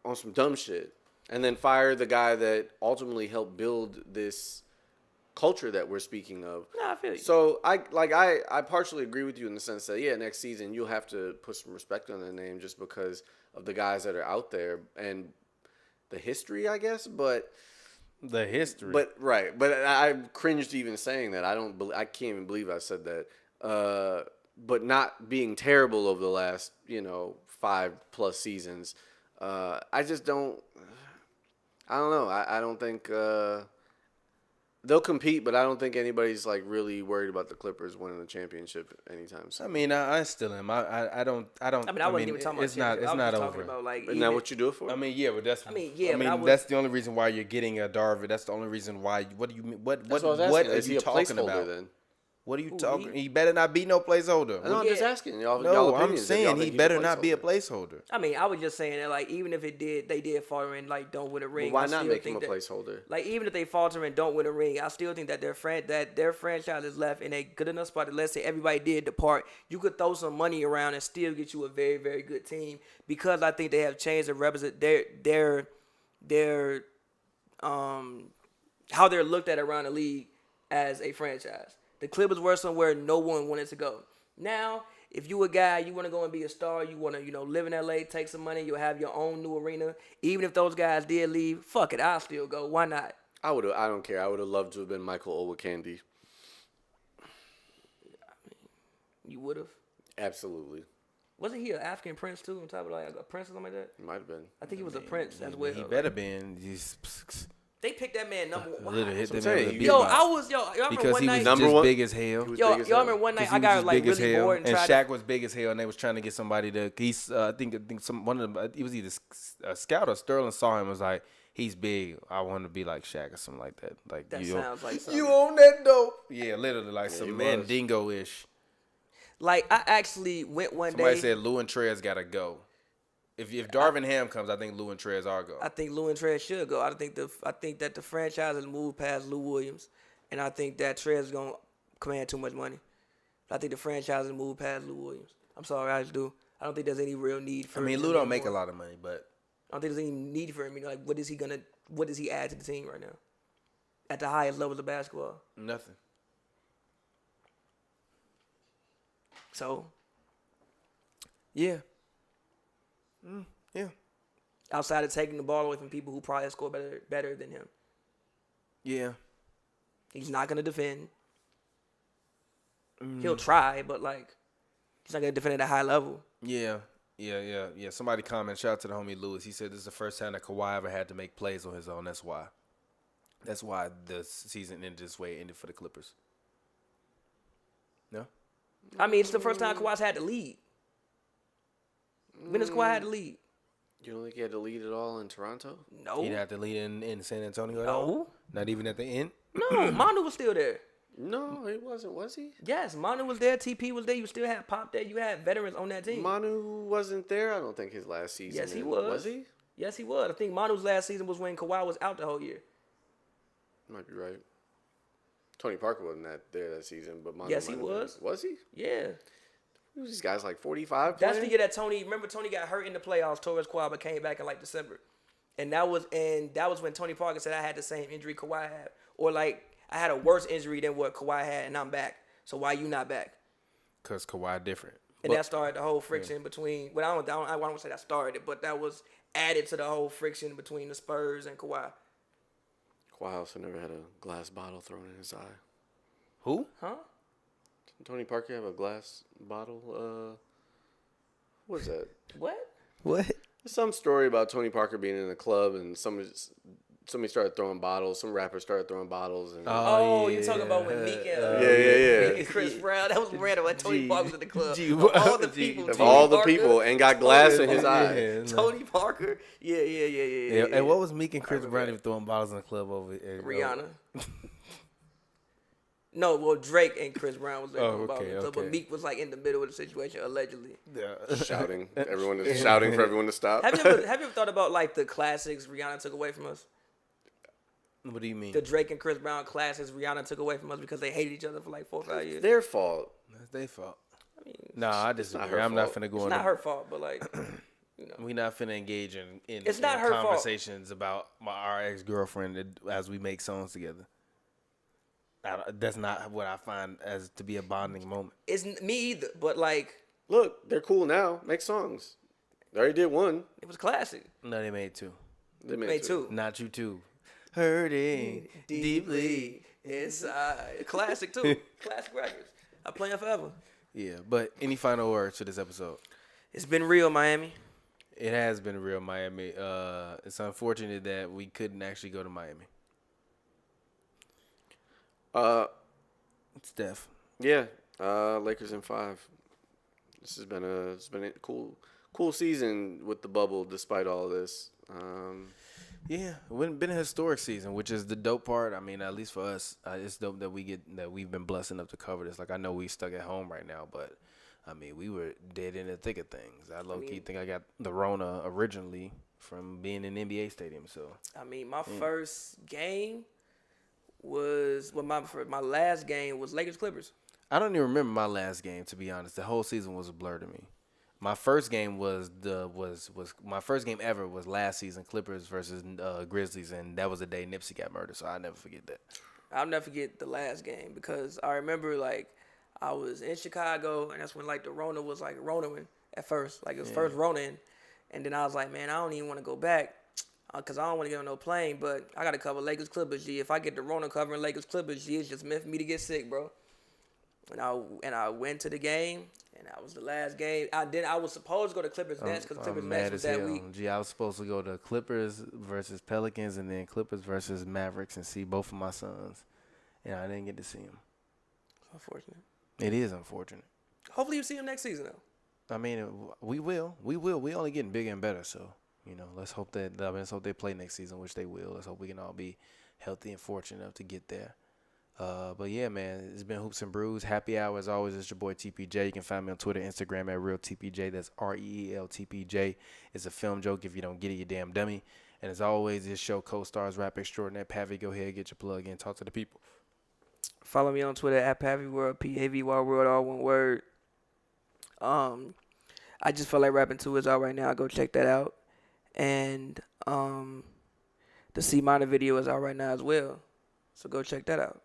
on some dumb shit and then fire the guy that ultimately helped build this culture that we're speaking of. No, I feel you. So I partially agree with you in the sense that next season you'll have to put some respect on the name just because of the guys that are out there and the history, I guess. But I cringed even saying that. I can't even believe I said that. But not being terrible over the last 5+ seasons. I just don't. I don't know. I don't think they'll compete, but I don't think anybody's like really worried about the Clippers winning the championship anytime soon. I mean, I still am. I don't. I wasn't even talking about it's not. championship. It's I was not just talking over. about, like, Isn't even that what you do it for? I mean, yeah, but that's. I mean, yeah, but I was- that's the only reason why you're getting a Darvin. That's the only reason why. What do you mean? What That's what I was what asking. are Is he you a talking placeholder about? then? What are you Who, talking? he? He better not be no placeholder. No, I'm Yeah. just asking y'all. No, y'all I'm opinions, if y'all saying think he he's better not be a placeholder. placeholder. I mean, I was just saying that, like, even if they did falter and like don't win a ring, Why I not still make him think a that- placeholder? Like, even if they falter and don't win a ring, I still think that their franchise is left in a good enough spot that, let's say everybody did depart, you could throw some money around and still get you a very, very good team, because I think they have changed and represent their how they're looked at around the league as a franchise. The Clippers were somewhere no one wanted to go. Now, if you a guy, you want to go and be a star, you want to, live in LA, take some money, you'll have your own new arena. Even if those guys did leave, fuck it, I'll still go. Why not? I don't care. I would have loved to have been Michael Olowokandi. You would have. Absolutely. Wasn't he an African prince too? On top of like a prince or something like that? It might have been. I think he was a prince as well. He better been. They picked that man number one. Literally hit That's them what I'm in saying. the Y'all beatbox. remember Because one he was night? Number just one- big as hell. He was Y'all big as hell. remember one night Because I he was got just like big as really hell, bored and and tried Shaq to. was big as hell, and they was trying to get somebody to. He's I think some one of the. It was either a scout or Sterling saw him and was like, he's big. I want to be like Shaq or something like that. Like That you sounds like something. you own that dope. Yeah, literally like he some was. Mandingo ish. Like, I actually went one Somebody day. said Lou and Trez gotta go. If Darvin Ham comes, I think Lou and Trez are go. I think Lou and Trez should go. I think that the franchise has moved past Lou Williams, and I think that Trez is gonna command too much money. I think the franchise has moved past Lou Williams. I'm sorry, I just do. I don't think there's any real need for. I mean, him Lou don't make a anymore. lot of money, but I don't think there's any need for him. Like, what does he add to the team right now? At the highest levels of basketball. nothing. So, Yeah. Yeah. outside of taking the ball away from people who probably score better than him, Yeah. he's not gonna defend. Mm. He'll try, but like, he's not gonna defend at a high level. Yeah. Somebody commented, shout out to the homie Lewis. He said this is the first time that Kawhi ever had to make plays on his own. That's why the season ended this way. It ended for the Clippers. No? I mean, it's the first time Kawhi's had to lead. When has Kawhi had to lead? You don't think he had to lead at all in Toronto? No. He didn't have to lead in San Antonio at all? No. Not even at the end? No, Manu was still there. No, he wasn't. Was he? Yes, Manu was there. TP was there. You still had Pop there. You had veterans on that team. Manu wasn't there. I don't think his last season. Yes, he was. Was he? Yes, he was. I think Manu's last season was when Kawhi was out the whole year. Might be right. Tony Parker wasn't there that season, but Manu Yes, he might have been. was. Was he? Yeah. Who was these guys like 45? That's the playing? year that Tony got hurt in the playoffs towards Kawhi, but came back in like December. And that was when Tony Parker said I had the same injury Kawhi had, or like I had a worse injury than what Kawhi had, and I'm back. So why you not back? Cause Kawhi different. And that started the whole friction between. Well, I won't say that started it, but that was added to the whole friction between the Spurs and Kawhi. Kawhi also never had a glass bottle thrown in his eye. Who? Huh? Didn't Tony Parker have a glass bottle? What is that? What? What? There's some story about Tony Parker being in a club and somebody started throwing bottles. Some rappers started throwing bottles. And Oh, you talking about when Meek and yeah. Meek and Chris Brown? That was random. When Tony Parker was at the club. Gee, Of all the people, of Tony all the Parker, people, and got glass in his eye. Yeah, Tony Parker. Yeah. And what was Meek and Chris Brown even throwing bottles in the club over? Rihanna. No, well, Drake and Chris Brown was there. But Meek was like in the middle of the situation, allegedly. Shouting. Everyone is shouting for everyone to stop. Have you ever thought about like the classics Rihanna took away from us? What do you mean? The Drake and Chris Brown classics Rihanna took away from us because they hated each other for like 4 or 5 years. Their fault. That's their fault. I mean, Nah, I disagree. I'm not finna go it's in. not her fault, but like, you know. We not finna engage in It's not her fault. conversations about our ex-girlfriend as we make songs together. That's not what I find as to be a bonding moment. It's me either, but like, Look, they're cool now. Make songs. They already did one. it was classic. No, they made two. They Made two. Not you two. Hurting deeply. Inside. Classic too. Classic records. I play them forever. Yeah, but any final words to this episode? It's been real, Miami. It has been real, Miami. It's unfortunate that we couldn't actually go to Miami. Steph. Yeah. Lakers in 5. It's been a cool season with the bubble despite all of this. Yeah, it's been a historic season, which is the dope part. I mean, at least for us, it's dope that we've been blessed enough to cover this. Like, I know we stuck at home right now, but I mean, we were dead in the thick of things. I low-key think I got the Rona originally from being in the NBA stadium. So I mean, my first game was my last game was Lakers Clippers. I don't even remember my last game, to be honest. The whole season was a blur to me. My first game was my first game ever was last season, Clippers versus Grizzlies, and that was the day Nipsey got murdered. So I'll never forget that. I'll never forget the last game because I remember like I was in Chicago and that's when like the Rona was like Ronaing at first, like it was first Ronaing, and then I was like, man, I don't even want to go back because I don't want to get on no plane, but I got to cover Lakers Clippers. G, if I get the Rona covering Lakers Clippers, G, it's just meant for me to get sick, bro. And I went to the game, and that was the last game. I was supposed to go to Clippers Nets because Clippers Nets was that week. Gee, I was supposed to go to Clippers versus Pelicans and then Clippers versus Mavericks and see both of my sons, and I didn't get to see them. Unfortunate. It is unfortunate. Hopefully you see them next season though. I mean, we will. We only getting bigger and better, so let's hope they play next season, which they will. Let's hope we can all be healthy and fortunate enough to get there. But yeah, man, it's been Hoops and Brews. Happy hour as always. It's your boy TPJ. You can find me on Twitter, Instagram at RealTPJ. That's REELTPJ. It's a film joke. If you don't get it, you damn dummy. And as always, this show co-stars rap extraordinaire Pavy. Go ahead, get your plug in, talk to the people. Follow me on Twitter at PavyWorld, PAVY World, all one word. I just feel like rapping 2 is out right now. Go check that out. And the C Minor video is out right now as well. So go check that out.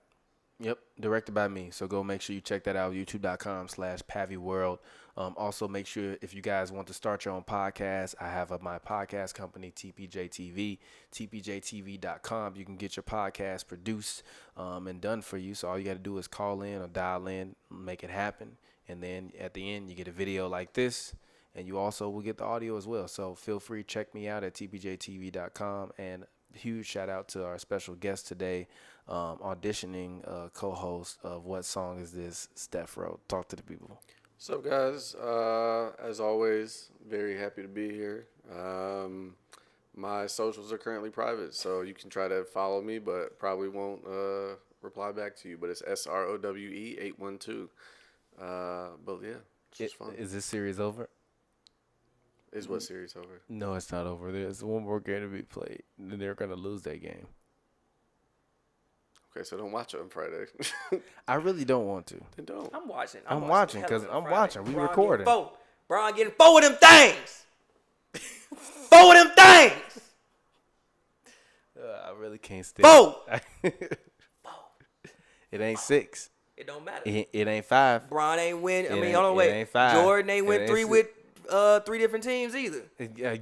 Yep, directed by me. So go make sure you check that out, youtube.com/PavyWorld. Also, make sure if you guys want to start your own podcast, I have my podcast company, TPJ TV, tpjtv.com. You can get your podcast produced and done for you. So all you got to do is call in or dial in, make it happen. And then at the end, you get a video like this. And you also will get the audio as well. So feel free to check me out at tpjtv.com. And huge shout out to our special guest today, auditioning co-host of What Song Is This, Steph Rowe. Talk to the people. What's up, guys? As always, very happy to be here. My socials are currently private, so you can try to follow me, but probably won't reply back to you. But it's SROWE 812. But yeah, it's just fun. Is this series over? Is what series over? No, it's not over. There's one more game to be played, and they're gonna lose that game. Okay, so don't watch it on Friday. I really don't want to. Then don't. I'm watching. I'm watching because I'm watching. We recording. Bron getting 4 of them things. 4 of them things. can't stay. 4. It ain't 6. It don't matter. It ain't 5. Bron ain't win. I It mean, ain't- hold on, it wait. ain't 5. Jordan ain't It win ain't 3 6. with 3 different teams either.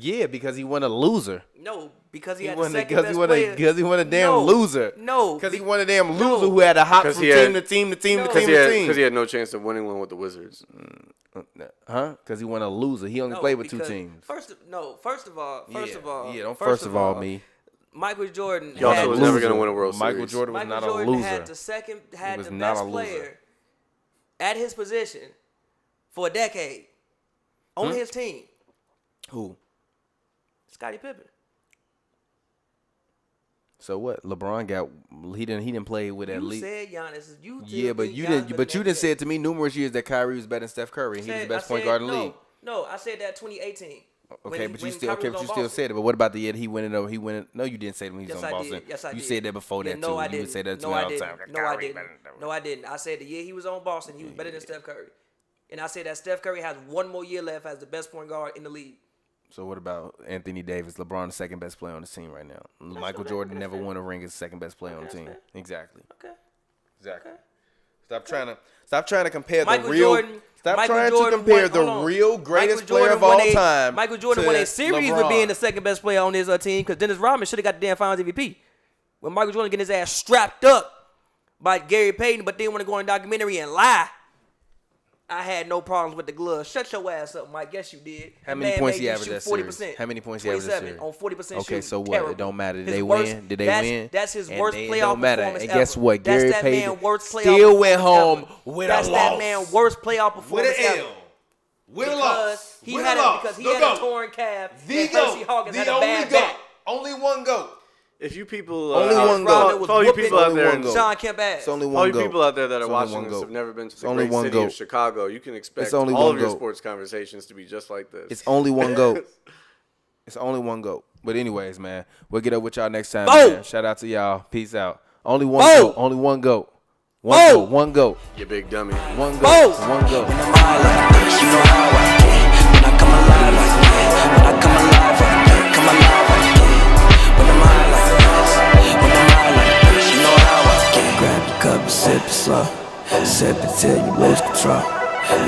Yeah, because he won a loser. No, because he He had the won second because best he won player. because he won a damn No, loser. No, Because he be- won a damn no. loser who had to hop 'Cause from he had- team to team to team to No. team Because to team. he had no chance of winning one with the Wizards. Huh? Because he won a loser. He only No, played with 2 because teams. First of all, don't first of all all, me. Michael Jordan He also had was the- never going to win a World Michael Series. Jordan was Michael not Jordan a loser. had was the not best a loser. player at his position for a decade on his team. Who? Scottie Pippen. So what? LeBron got he didn't play with at You least. said Giannis. Yeah, but you didn't. But you didn't say it to me numerous years that Kyrie was better than Steph Curry. And he was the best point guard in the league. No, I said that 2018. Okay, but you when still Kyrie okay, was but on you still Boston. said it. But what about the year he went in? He went in. No, you didn't say it when he was Yes, on I Boston. did. Yes, I you did. said that before that No, too. I You didn't. would say that to No, me I all the didn't. time. No, I didn't. No, I didn't. I said the year he was on Boston, he was better than Steph Curry. And I said that Steph Curry has one more year left as the best point guard in the league. So what about Anthony Davis? LeBron, the second best player on the team right now. Michael Jordan never won a ring as the second best player on the team. Exactly. Okay. Exactly. Stop trying to compare Michael the real. Jordan. Stop Michael trying Jordan to compare won- the hold on. real greatest Michael player Jordan of all won a- time. Michael Jordan to won a series with LeBron. being the second best player on his team because Dennis Rodman should have got the damn Finals MVP. When Michael Jordan getting his ass strapped up by Gary Payton, but then want to go on a documentary and lie. I had no problems with the glove. Shut your ass up, Mike. Yes, you did. How many points he averaged shoot that 40%. series? How many points he averaged that 27 series? on 40% Okay, shooting. so what? Terrible. It don't matter. Did His they worst- win? Did they that's- win? That's his And worst it playoff don't matter. performance And ever. guess what? That's Gary that Payton man worst playoff still went performance home ever. with a That's loss. that man worst playoff performance With an ever. L. With a Because loss. he With had a loss. because he The had GOAT. a torn calf. The and Percy GOAT. Hawkins had The a only bad GOAT. back. Only one GOAT. If you people, Only one goal. Rodman was for all you whooping people out there, one in goal. Sean Kemp ass. It's only all one you GOAT. people out there that are It's only watching one this GOAT. have never been to It's the only great one city of GOAT. Chicago, you can expect It's only all one of your GOAT. sports conversations to be just like this. It's only one GOAT. It's only one GOAT. But anyways, man, we'll get up with y'all next time, Boom. man. Shout out to y'all. Peace out. Only one Boom. GOAT. Only one GOAT. One Boom. GOAT. One GOAT. You big dummy. One GOAT. Boom. One GOAT. I'm all like